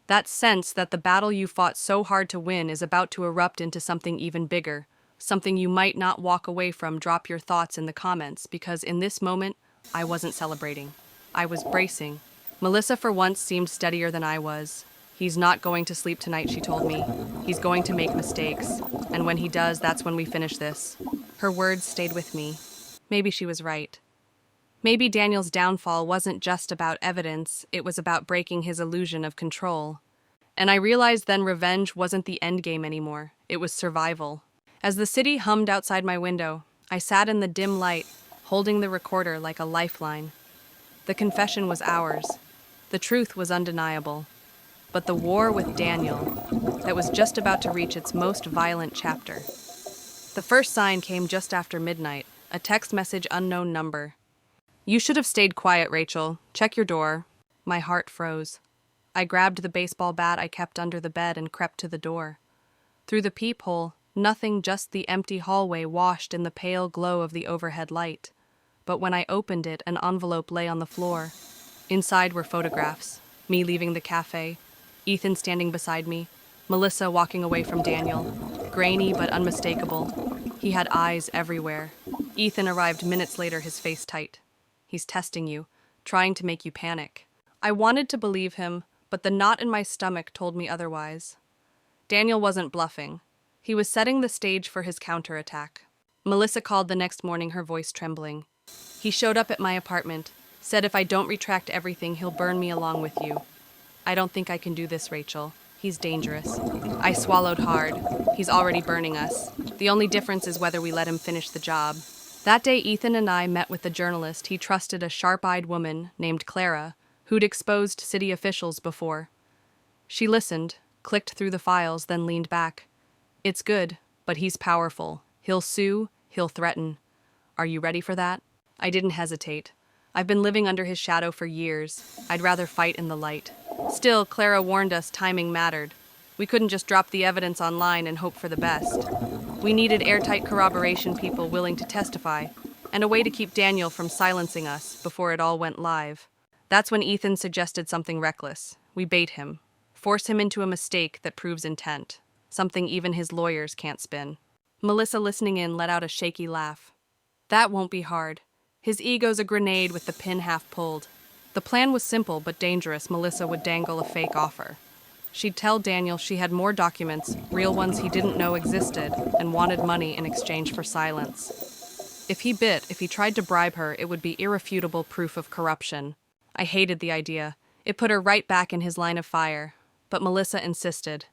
That sense that the battle you fought so hard to win is about to erupt into something even bigger, something you might not walk away from. Drop your thoughts in the comments, because in this moment, I wasn't celebrating. I was bracing. Melissa, for once, seemed steadier than I was. He's not going to sleep tonight, she told me. He's going to make mistakes. And when he does, that's when we finish this. Her words stayed with me. Maybe she was right. Maybe Daniel's downfall wasn't just about evidence, it was about breaking his illusion of control. And I realized then revenge wasn't the end game anymore, it was survival. As the city hummed outside my window, I sat in the dim light, holding the recorder like a lifeline. The confession was ours. The truth was undeniable. But the war with Daniel, that was just about to reach its most violent chapter. The first sign came just after midnight. A text message, unknown number. You should have stayed quiet, Rachel. Check your door. My heart froze. I grabbed the baseball bat I kept under the bed and crept to the door. Through the peephole, nothing, just the empty hallway washed in the pale glow of the overhead light. But when I opened it, an envelope lay on the floor. Inside were photographs. Me leaving the cafe. Ethan standing beside me. Melissa walking away from Daniel. Grainy but unmistakable. He had eyes everywhere. Ethan arrived minutes later, his face tight. He's testing you, trying to make you panic. I wanted to believe him, but the knot in my stomach told me otherwise. Daniel wasn't bluffing. He was setting the stage for his counterattack. Melissa called the next morning, her voice trembling. He showed up at my apartment, said if I don't retract everything, he'll burn me along with you. I don't think I can do this, Rachel. He's dangerous. I swallowed hard. He's already burning us. The only difference is whether we let him finish the job. That day, Ethan and I met with the journalist he trusted, a sharp-eyed woman named Clara, who'd exposed city officials before. She listened, clicked through the files, then leaned back. It's good, but he's powerful. He'll sue, he'll threaten. Are you ready for that? I didn't hesitate. I've been living under his shadow for years. I'd rather fight in the light. Still, Clara warned us timing mattered. We couldn't just drop the evidence online and hope for the best. We needed airtight corroboration, people willing to testify, and a way to keep Daniel from silencing us before it all went live. That's when Ethan suggested something reckless. We bait him, force him into a mistake that proves intent, something even his lawyers can't spin. Melissa, listening in, let out a shaky laugh. That won't be hard. His ego's a grenade with the pin half pulled. The plan was simple but dangerous. Melissa would dangle a fake offer. She'd tell Daniel she had more documents, real ones he didn't know existed, and wanted money in exchange for silence. If he tried to bribe her, it would be irrefutable proof of corruption. I hated the idea. It put her right back in his line of fire. But Melissa insisted.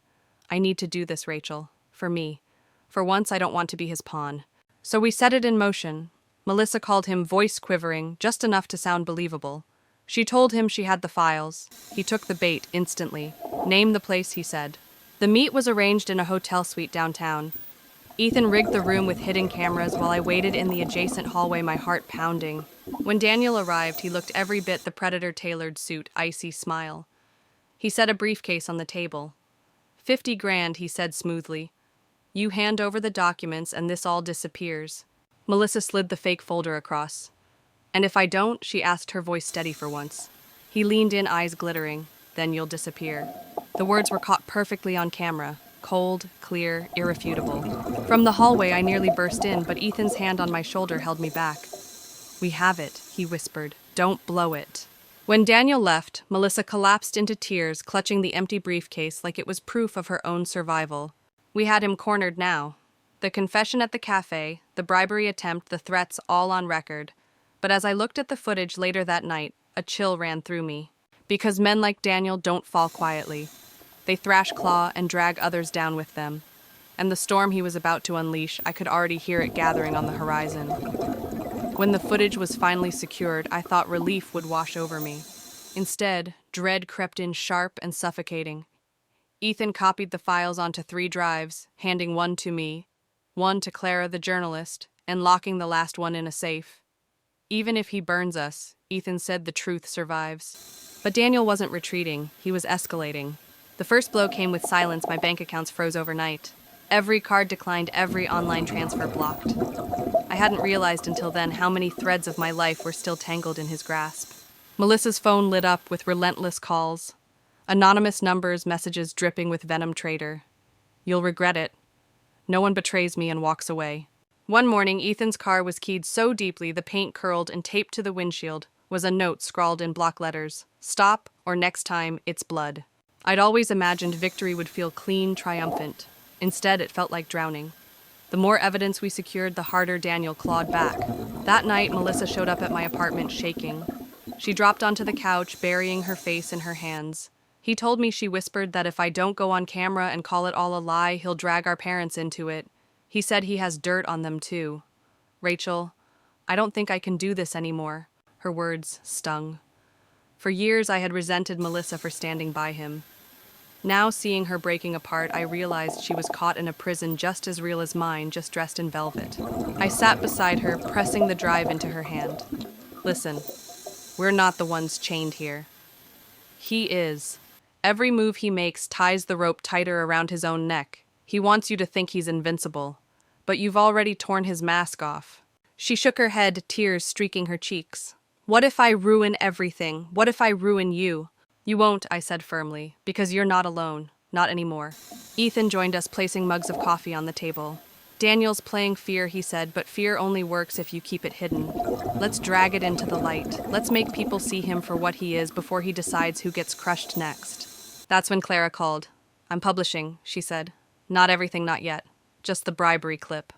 I need to do this, Rachel. For me. For once, I don't want to be his pawn. So we set it in motion. Melissa called him, voice quivering, just enough to sound believable. She told him she had the files. He took the bait instantly. Name the place, he said. The meet was arranged in a hotel suite downtown. Ethan rigged the room with hidden cameras while I waited in the adjacent hallway, my heart pounding. When Daniel arrived, he looked every bit the Predator-tailored suit, icy smile. He set a briefcase on the table. 50 grand, he said smoothly. You hand over the documents and this all disappears. Melissa slid the fake folder across. And if I don't, she asked, her voice steady for once. He leaned in, eyes glittering. Then you'll disappear. The words were caught perfectly on camera. Cold, clear, irrefutable. From the hallway, I nearly burst in, but Ethan's hand on my shoulder held me back. We have it, he whispered. Don't blow it. When Daniel left, Melissa collapsed into tears, clutching the empty briefcase like it was proof of her own survival. We had him cornered now. The confession at the cafe, the bribery attempt, the threats, all on record. But as I looked at the footage later that night, a chill ran through me. Because men like Daniel don't fall quietly. They thrash, claw, and drag others down with them. And the storm he was about to unleash, I could already hear it gathering on the horizon. When the footage was finally secured, I thought relief would wash over me. Instead, dread crept in sharp and suffocating. Ethan copied the files onto 3 drives, handing one to me, one to Clara the journalist, and locking the last one in a safe. Even if he burns us, Ethan said, the truth survives. But Daniel wasn't retreating, he was escalating. The first blow came with silence. My bank accounts froze overnight. Every card declined, every online transfer blocked. I hadn't realized until then how many threads of my life were still tangled in his grasp. Melissa's phone lit up with relentless calls. Anonymous numbers, messages dripping with venom. Traitor. You'll regret it. No one betrays me and walks away. One morning, Ethan's car was keyed so deeply the paint curled, and taped to the windshield was a note scrawled in block letters. Stop, or next time, it's blood. I'd always imagined victory would feel clean, triumphant. Instead, it felt like drowning. The more evidence we secured, the harder Daniel clawed back. That night, Melissa showed up at my apartment shaking. She dropped onto the couch, burying her face in her hands. He told me, she whispered, that if I don't go on camera and call it all a lie, he'll drag our parents into it. He said he has dirt on them too. Rachel, I don't think I can do this anymore. Her words stung. For years, I had resented Melissa for standing by him. Now, seeing her breaking apart, I realized she was caught in a prison just as real as mine, just dressed in velvet. I sat beside her, pressing the drive into her hand. Listen, we're not the ones chained here. He is. Every move he makes ties the rope tighter around his own neck. He wants you to think he's invincible. But you've already torn his mask off. She shook her head, tears streaking her cheeks. What if I ruin everything? What if I ruin you? You won't, I said firmly, because you're not alone. Not anymore. Ethan joined us, placing mugs of coffee on the table. Daniel's playing fear, he said, but fear only works if you keep it hidden. Let's drag it into the light. Let's make people see him for what he is before he decides who gets crushed next. That's when Clara called. I'm publishing, she said. Not everything, not yet. Just the bribery clip.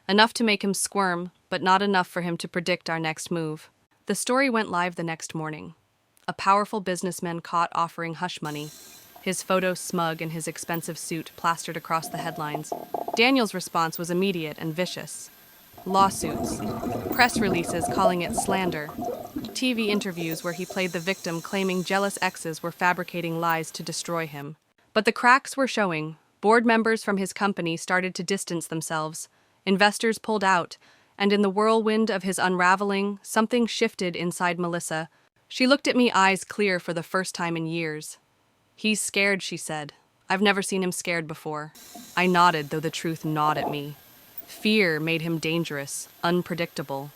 Enough to make him squirm, but not enough for him to predict our next move. The story went live the next morning. A powerful businessman caught offering hush money. His photo smug in his expensive suit plastered across the headlines. Daniel's response was immediate and vicious. Lawsuits. Press releases calling it slander. TV interviews where he played the victim, claiming jealous exes were fabricating lies to destroy him. But the cracks were showing. Board members from his company started to distance themselves. Investors pulled out. And in the whirlwind of his unraveling, something shifted inside Melissa. She looked at me, eyes clear for the first time in years. He's scared, she said. I've never seen him scared before. I nodded, though the truth gnawed at me. Fear made him dangerous, unpredictable.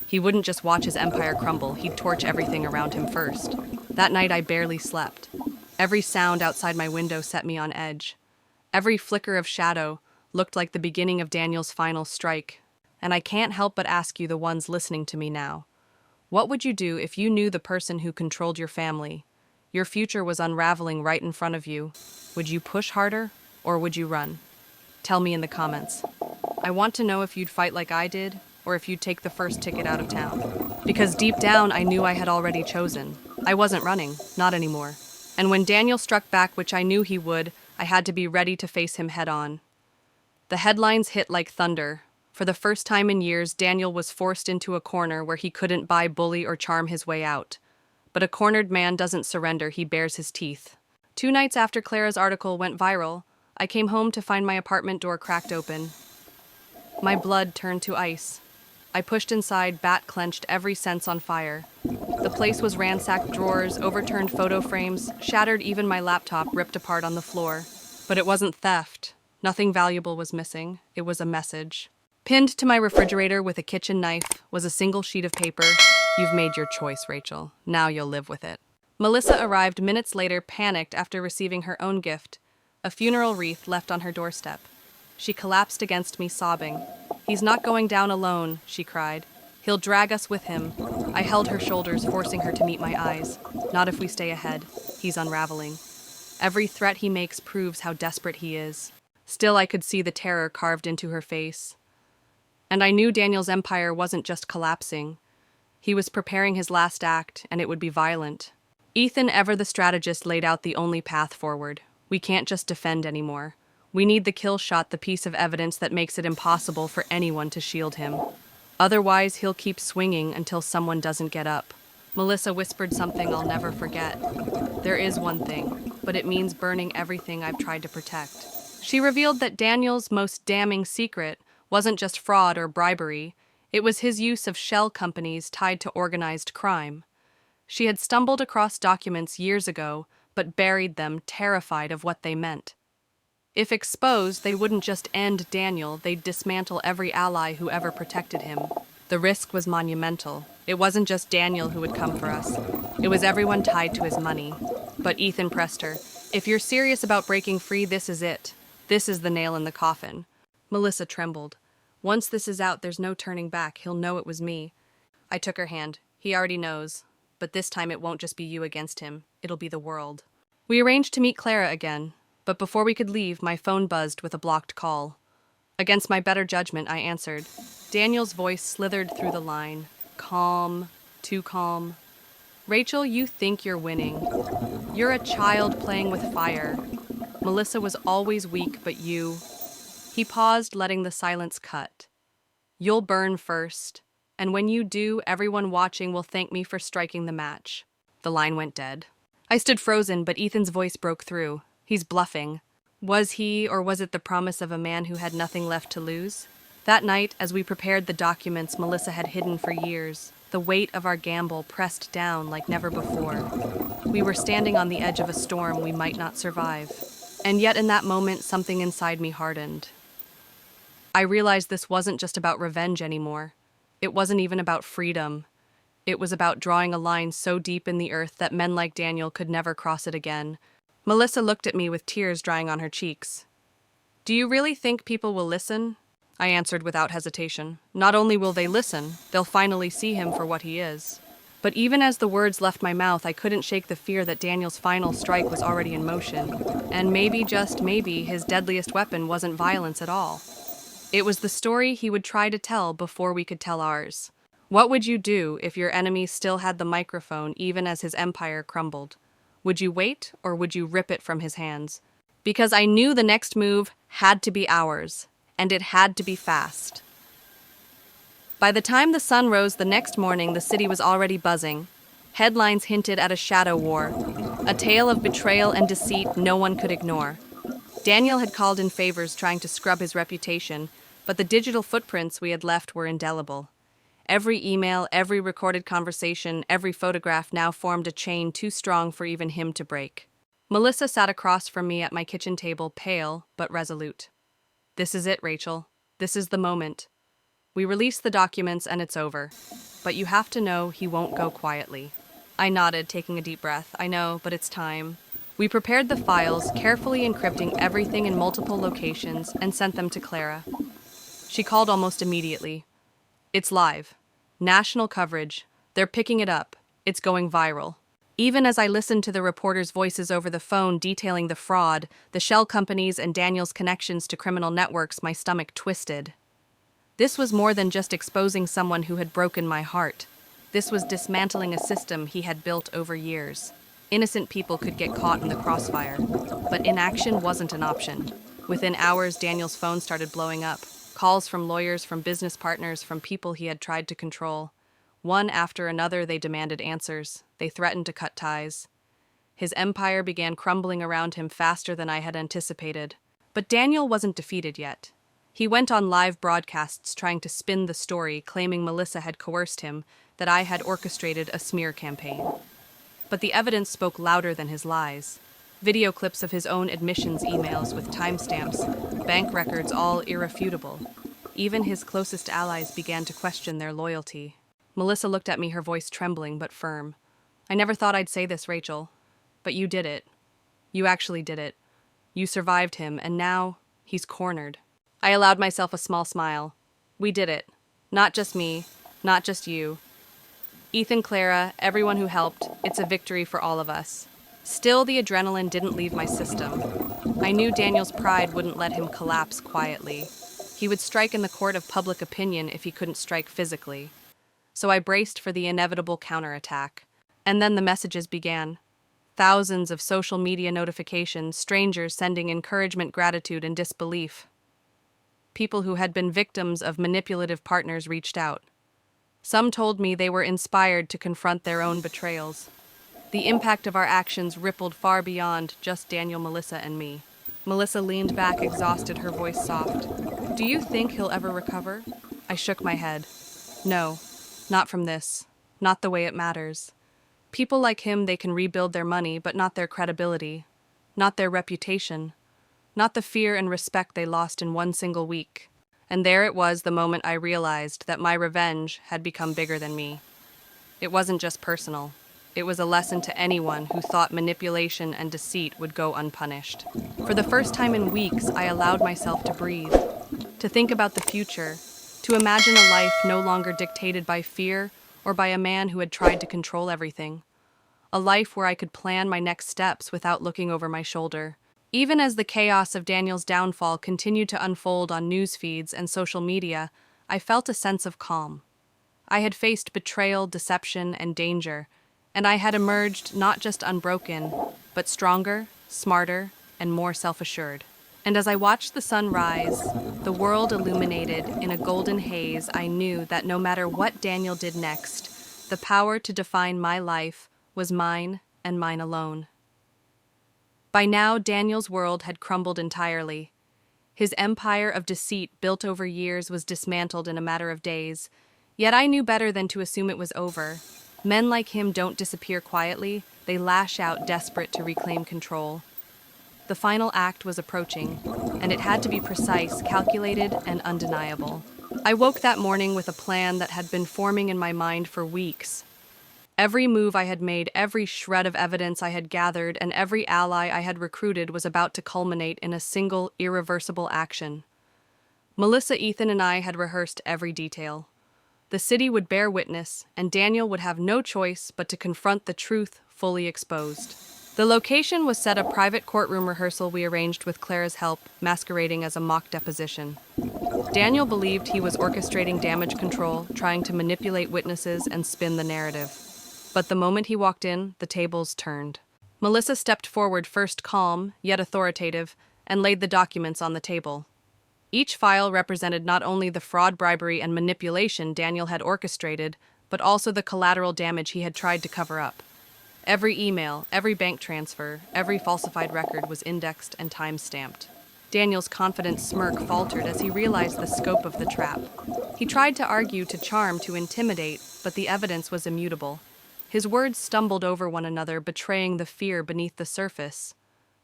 He wouldn't just watch his empire crumble, he'd torch everything around him first. That night I barely slept. Every sound outside my window set me on edge. Every flicker of shadow looked like the beginning of Daniel's final strike. And I can't help but ask you, the ones listening to me now. What would you do if you knew the person who controlled your family? Your future was unraveling right in front of you. Would you push harder, or would you run? Tell me in the comments. I want to know if you'd fight like I did, or if you'd take the first ticket out of town. Because deep down, I knew I had already chosen. I wasn't running, not anymore. And when Daniel struck back, which I knew he would, I had to be ready to face him head on. The headlines hit like thunder. For the first time in years, Daniel was forced into a corner where he couldn't buy, bully, or charm his way out. But a cornered man doesn't surrender, he bares his teeth. 2 nights after Clara's article went viral, I came home to find my apartment door cracked open. My blood turned to ice. I pushed inside, bat clenched, every sense on fire. The place was ransacked, drawers, overturned photo frames, shattered, even my laptop ripped apart on the floor. But it wasn't theft. Nothing valuable was missing. It was a message. Pinned to my refrigerator with a kitchen knife was a single sheet of paper. You've made your choice, Rachel. Now you'll live with it. Melissa arrived minutes later, panicked after receiving her own gift, a funeral wreath left on her doorstep. She collapsed against me, sobbing. "He's not going down alone," she cried. "He'll drag us with him." I held her shoulders, forcing her to meet my eyes. "Not if we stay ahead. He's unraveling. Every threat he makes proves how desperate he is." Still, I could see the terror carved into her face. And I knew Daniel's empire wasn't just collapsing. He was preparing his last act, and it would be violent. Ethan, ever the strategist, laid out the only path forward. We can't just defend anymore. We need the kill shot, the piece of evidence that makes it impossible for anyone to shield him. Otherwise, he'll keep swinging until someone doesn't get up. Melissa whispered something I'll never forget. "There is one thing, but it means burning everything I've tried to protect." She revealed that Daniel's most damning secret wasn't just fraud or bribery. It was his use of shell companies tied to organized crime. She had stumbled across documents years ago, but buried them, terrified of what they meant. If exposed, they wouldn't just end Daniel, they'd dismantle every ally who ever protected him. The risk was monumental. It wasn't just Daniel who would come for us. It was everyone tied to his money. But Ethan pressed her. "If you're serious about breaking free, this is it. This is the nail in the coffin." Melissa trembled. "Once this is out, there's no turning back. He'll know it was me." I took her hand. "He already knows. But this time it won't just be you against him. It'll be the world." We arranged to meet Clara again, but before we could leave, my phone buzzed with a blocked call. Against my better judgment, I answered. Daniel's voice slithered through the line. Calm, too calm. "Rachel, you think you're winning. You're a child playing with fire. Melissa was always weak, but you..." He paused, letting the silence cut. "You'll burn first. And when you do, everyone watching will thank me for striking the match." The line went dead. I stood frozen, but Ethan's voice broke through. "He's bluffing." Was he, or was it the promise of a man who had nothing left to lose? That night, as we prepared the documents Melissa had hidden for years, the weight of our gamble pressed down like never before. We were standing on the edge of a storm we might not survive. And yet in that moment, something inside me hardened. I realized this wasn't just about revenge anymore. It wasn't even about freedom. It was about drawing a line so deep in the earth that men like Daniel could never cross it again. Melissa looked at me with tears drying on her cheeks. "Do you really think people will listen?" I answered without hesitation. "Not only will they listen, they'll finally see him for what he is." But even as the words left my mouth, I couldn't shake the fear that Daniel's final strike was already in motion. And maybe, just maybe, his deadliest weapon wasn't violence at all. It was the story he would try to tell before we could tell ours. What would you do if your enemy still had the microphone even as his empire crumbled? Would you wait, or would you rip it from his hands? Because I knew the next move had to be ours, and it had to be fast. By the time the sun rose the next morning, the city was already buzzing. Headlines hinted at a shadow war, a tale of betrayal and deceit no one could ignore. Daniel had called in favors trying to scrub his reputation, but the digital footprints we had left were indelible. Every email, every recorded conversation, every photograph now formed a chain too strong for even him to break. Melissa sat across from me at my kitchen table, pale but resolute. "This is it, Rachel. This is the moment. We release the documents and it's over. But you have to know he won't go quietly." I nodded, taking a deep breath. "I know, but it's time." We prepared the files, carefully encrypting everything in multiple locations, and sent them to Clara. She called almost immediately. "It's live. National coverage. They're picking it up. It's going viral." Even as I listened to the reporters' voices over the phone detailing the fraud, the shell companies, and Daniel's connections to criminal networks, my stomach twisted. This was more than just exposing someone who had broken my heart. This was dismantling a system he had built over years. Innocent people could get caught in the crossfire, but inaction wasn't an option. Within hours, Daniel's phone started blowing up. Calls from lawyers, from business partners, from people he had tried to control. One after another, they demanded answers. They threatened to cut ties. His empire began crumbling around him faster than I had anticipated. But Daniel wasn't defeated yet. He went on live broadcasts trying to spin the story, claiming Melissa had coerced him, that I had orchestrated a smear campaign. But the evidence spoke louder than his lies. Video clips of his own admissions emails with timestamps, bank records all irrefutable. Even his closest allies began to question their loyalty. Melissa looked at me, her voice trembling but firm. I never thought I'd say this, Rachel, but you did it. You actually did it. You survived him, and now he's cornered. I allowed myself a small smile. We did it. Not just me, not just you. Ethan, Clara, everyone who helped, it's a victory for all of us. Still, the adrenaline didn't leave my system. I knew Daniel's pride wouldn't let him collapse quietly. He would strike in the court of public opinion if he couldn't strike physically. So I braced for the inevitable counterattack. And then the messages began. Thousands of social media notifications, strangers sending encouragement, gratitude, and disbelief. People who had been victims of manipulative partners reached out. Some told me they were inspired to confront their own betrayals. The impact of our actions rippled far beyond just Daniel, Melissa, and me. Melissa leaned back, exhausted, her voice soft. Do you think he'll ever recover? I shook my head. No, not from this. Not the way it matters. People like him, they can rebuild their money, but not their credibility. Not their reputation. Not the fear and respect they lost in one single week. And there it was, the moment I realized that my revenge had become bigger than me. It wasn't just personal. It was a lesson to anyone who thought manipulation and deceit would go unpunished. For the first time in weeks, I allowed myself to breathe, to think about the future, to imagine a life no longer dictated by fear or by a man who had tried to control everything. A life where I could plan my next steps without looking over my shoulder. Even as the chaos of Daniel's downfall continued to unfold on news feeds and social media, I felt a sense of calm. I had faced betrayal, deception, and danger, and I had emerged not just unbroken, but stronger, smarter, and more self-assured. And as I watched the sun rise, the world illuminated in a golden haze, I knew that no matter what Daniel did next, the power to define my life was mine and mine alone. By now, Daniel's world had crumbled entirely. His empire of deceit built over years was dismantled in a matter of days, yet I knew better than to assume it was over. Men like him don't disappear quietly, they lash out desperate to reclaim control. The final act was approaching, and it had to be precise, calculated, and undeniable. I woke that morning with a plan that had been forming in my mind for weeks. Every move I had made, every shred of evidence I had gathered, and every ally I had recruited was about to culminate in a single, irreversible action. Melissa, Ethan, and I had rehearsed every detail. The city would bear witness, and Daniel would have no choice but to confront the truth fully exposed. The location was set a private courtroom rehearsal we arranged with Clara's help, masquerading as a mock deposition. Daniel believed he was orchestrating damage control, trying to manipulate witnesses and spin the narrative. But the moment he walked in, the tables turned. Melissa stepped forward, first calm, yet authoritative, and laid the documents on the table. Each file represented not only the fraud, bribery, and manipulation Daniel had orchestrated, but also the collateral damage he had tried to cover up. Every email, every bank transfer, every falsified record was indexed and time-stamped. Daniel's confident smirk faltered as he realized the scope of the trap. He tried to argue, to charm, to intimidate, but the evidence was immutable. His words stumbled over one another, betraying the fear beneath the surface.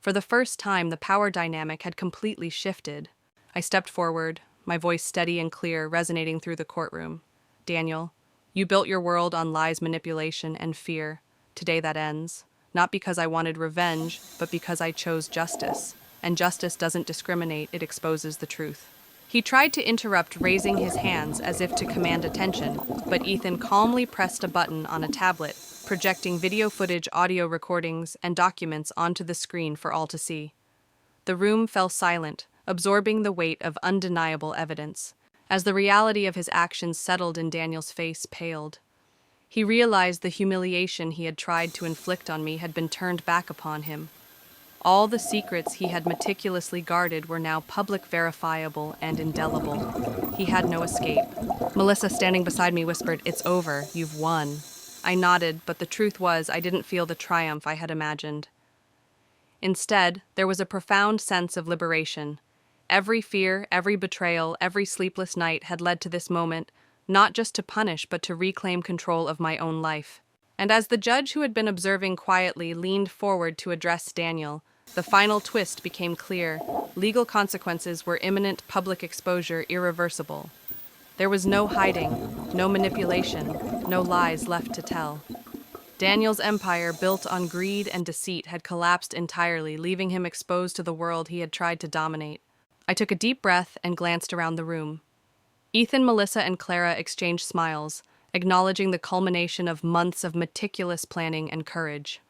For the first time, the power dynamic had completely shifted. I stepped forward, my voice steady and clear, resonating through the courtroom. Daniel, you built your world on lies, manipulation, and fear. Today that ends. Not because I wanted revenge, but because I chose justice. And justice doesn't discriminate, it exposes the truth. He tried to interrupt, raising his hands as if to command attention, but Ethan calmly pressed a button on a tablet, projecting video footage, audio recordings, and documents onto the screen for all to see. The room fell silent, absorbing the weight of undeniable evidence. As the reality of his actions settled in, Daniel's face paled. He realized the humiliation he had tried to inflict on me had been turned back upon him. All the secrets he had meticulously guarded were now public, verifiable, and indelible. He had no escape. Melissa, standing beside me, whispered, "It's over. You've won." I nodded, but the truth was I didn't feel the triumph I had imagined. Instead, there was a profound sense of liberation. Every fear, every betrayal, every sleepless night had led to this moment, not just to punish, but to reclaim control of my own life. And as the judge, who had been observing quietly, leaned forward to address Daniel, The final twist became clear. Legal consequences were imminent, public exposure irreversible. There was no hiding, no manipulation, no lies left to tell. Daniel's empire, built on greed and deceit, had collapsed entirely, leaving him exposed to the world he had tried to dominate. I took a deep breath and glanced around the room. Ethan, Melissa, and Clara exchanged smiles, acknowledging the culmination of months of meticulous planning and courage.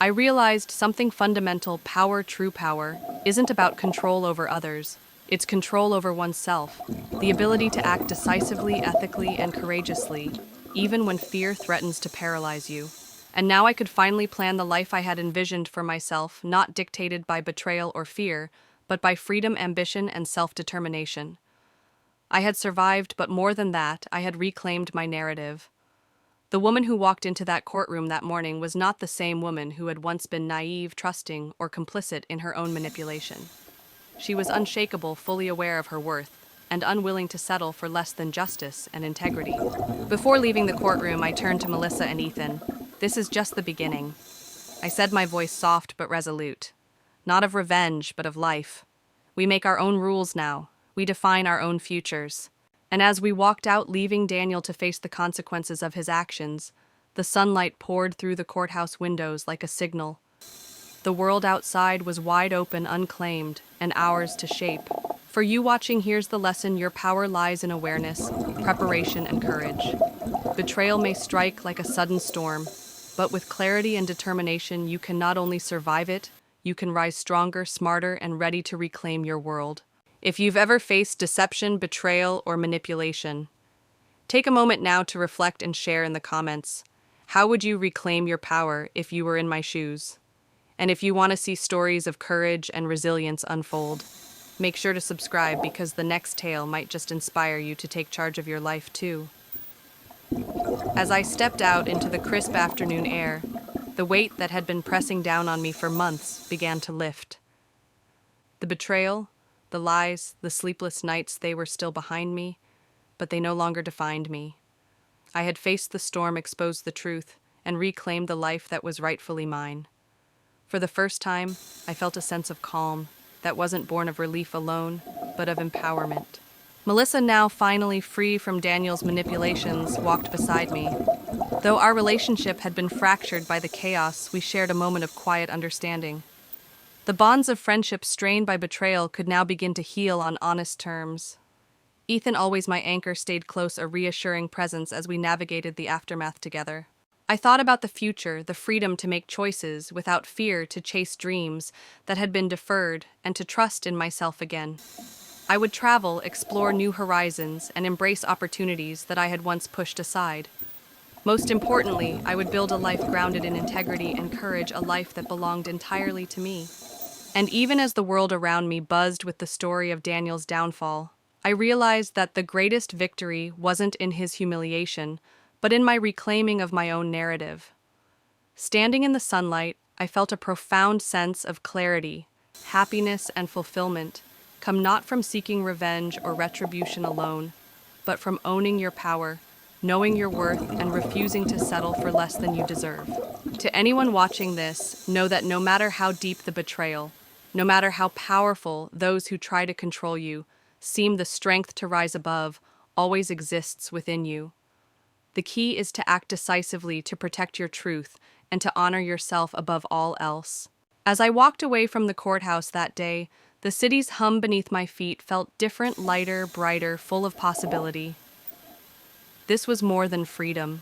I realized something fundamental: power, true power, isn't about control over others. It's control over oneself, the ability to act decisively, ethically, and courageously, even when fear threatens to paralyze you. And now I could finally plan the life I had envisioned for myself, not dictated by betrayal or fear, but by freedom, ambition, and self-determination. I had survived, but more than that, I had reclaimed my narrative. The woman who walked into that courtroom that morning was not the same woman who had once been naive, trusting, or complicit in her own manipulation. She was unshakable, fully aware of her worth, and unwilling to settle for less than justice and integrity. Before leaving the courtroom, I turned to Melissa and Ethan. "This is just the beginning," I said, my voice soft but resolute. "Not of revenge, but of life. We make our own rules now. We define our own futures." And as we walked out, leaving Daniel to face the consequences of his actions, the sunlight poured through the courthouse windows like a signal. The world outside was wide open, unclaimed, and ours to shape. For you watching, here's the lesson: your power lies in awareness, preparation, and courage. Betrayal may strike like a sudden storm, but with clarity and determination, you can not only survive it, you can rise stronger, smarter, and ready to reclaim your world. If you've ever faced deception, betrayal, or manipulation, take a moment now to reflect and share in the comments. How would you reclaim your power if you were in my shoes? And if you want to see stories of courage and resilience unfold, make sure to subscribe, because the next tale might just inspire you to take charge of your life too. As I stepped out into the crisp afternoon air, the weight that had been pressing down on me for months began to lift. The betrayal, the lies, the sleepless nights, they were still behind me, but they no longer defined me. I had faced the storm, exposed the truth, and reclaimed the life that was rightfully mine. For the first time, I felt a sense of calm that wasn't born of relief alone, but of empowerment. Melissa, now finally free from Daniel's manipulations, walked beside me. Though our relationship had been fractured by the chaos, we shared a moment of quiet understanding. The bonds of friendship strained by betrayal could now begin to heal on honest terms. Ethan, always my anchor, stayed close, a reassuring presence as we navigated the aftermath together. I thought about the future, the freedom to make choices without fear, to chase dreams that had been deferred, and to trust in myself again. I would travel, explore new horizons, and embrace opportunities that I had once pushed aside. Most importantly, I would build a life grounded in integrity and courage, a life that belonged entirely to me. And even as the world around me buzzed with the story of Daniel's downfall, I realized that the greatest victory wasn't in his humiliation, but in my reclaiming of my own narrative. Standing in the sunlight, I felt a profound sense of clarity, happiness, and fulfillment come not from seeking revenge or retribution alone, but from owning your power, knowing your worth, and refusing to settle for less than you deserve. To anyone watching this, know that no matter how deep the betrayal, no matter how powerful those who try to control you seem, the strength to rise above always exists within you. The key is to act decisively, to protect your truth, and to honor yourself above all else. As I walked away from the courthouse that day, the city's hum beneath my feet felt different, lighter, brighter, full of possibility. This was more than freedom.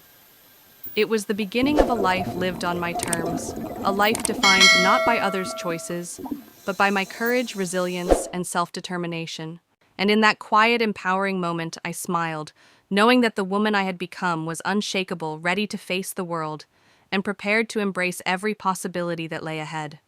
It was the beginning of a life lived on my terms, a life defined not by others' choices, but by my courage, resilience, and self-determination. And in that quiet, empowering moment, I smiled, knowing that the woman I had become was unshakable, ready to face the world, and prepared to embrace every possibility that lay ahead.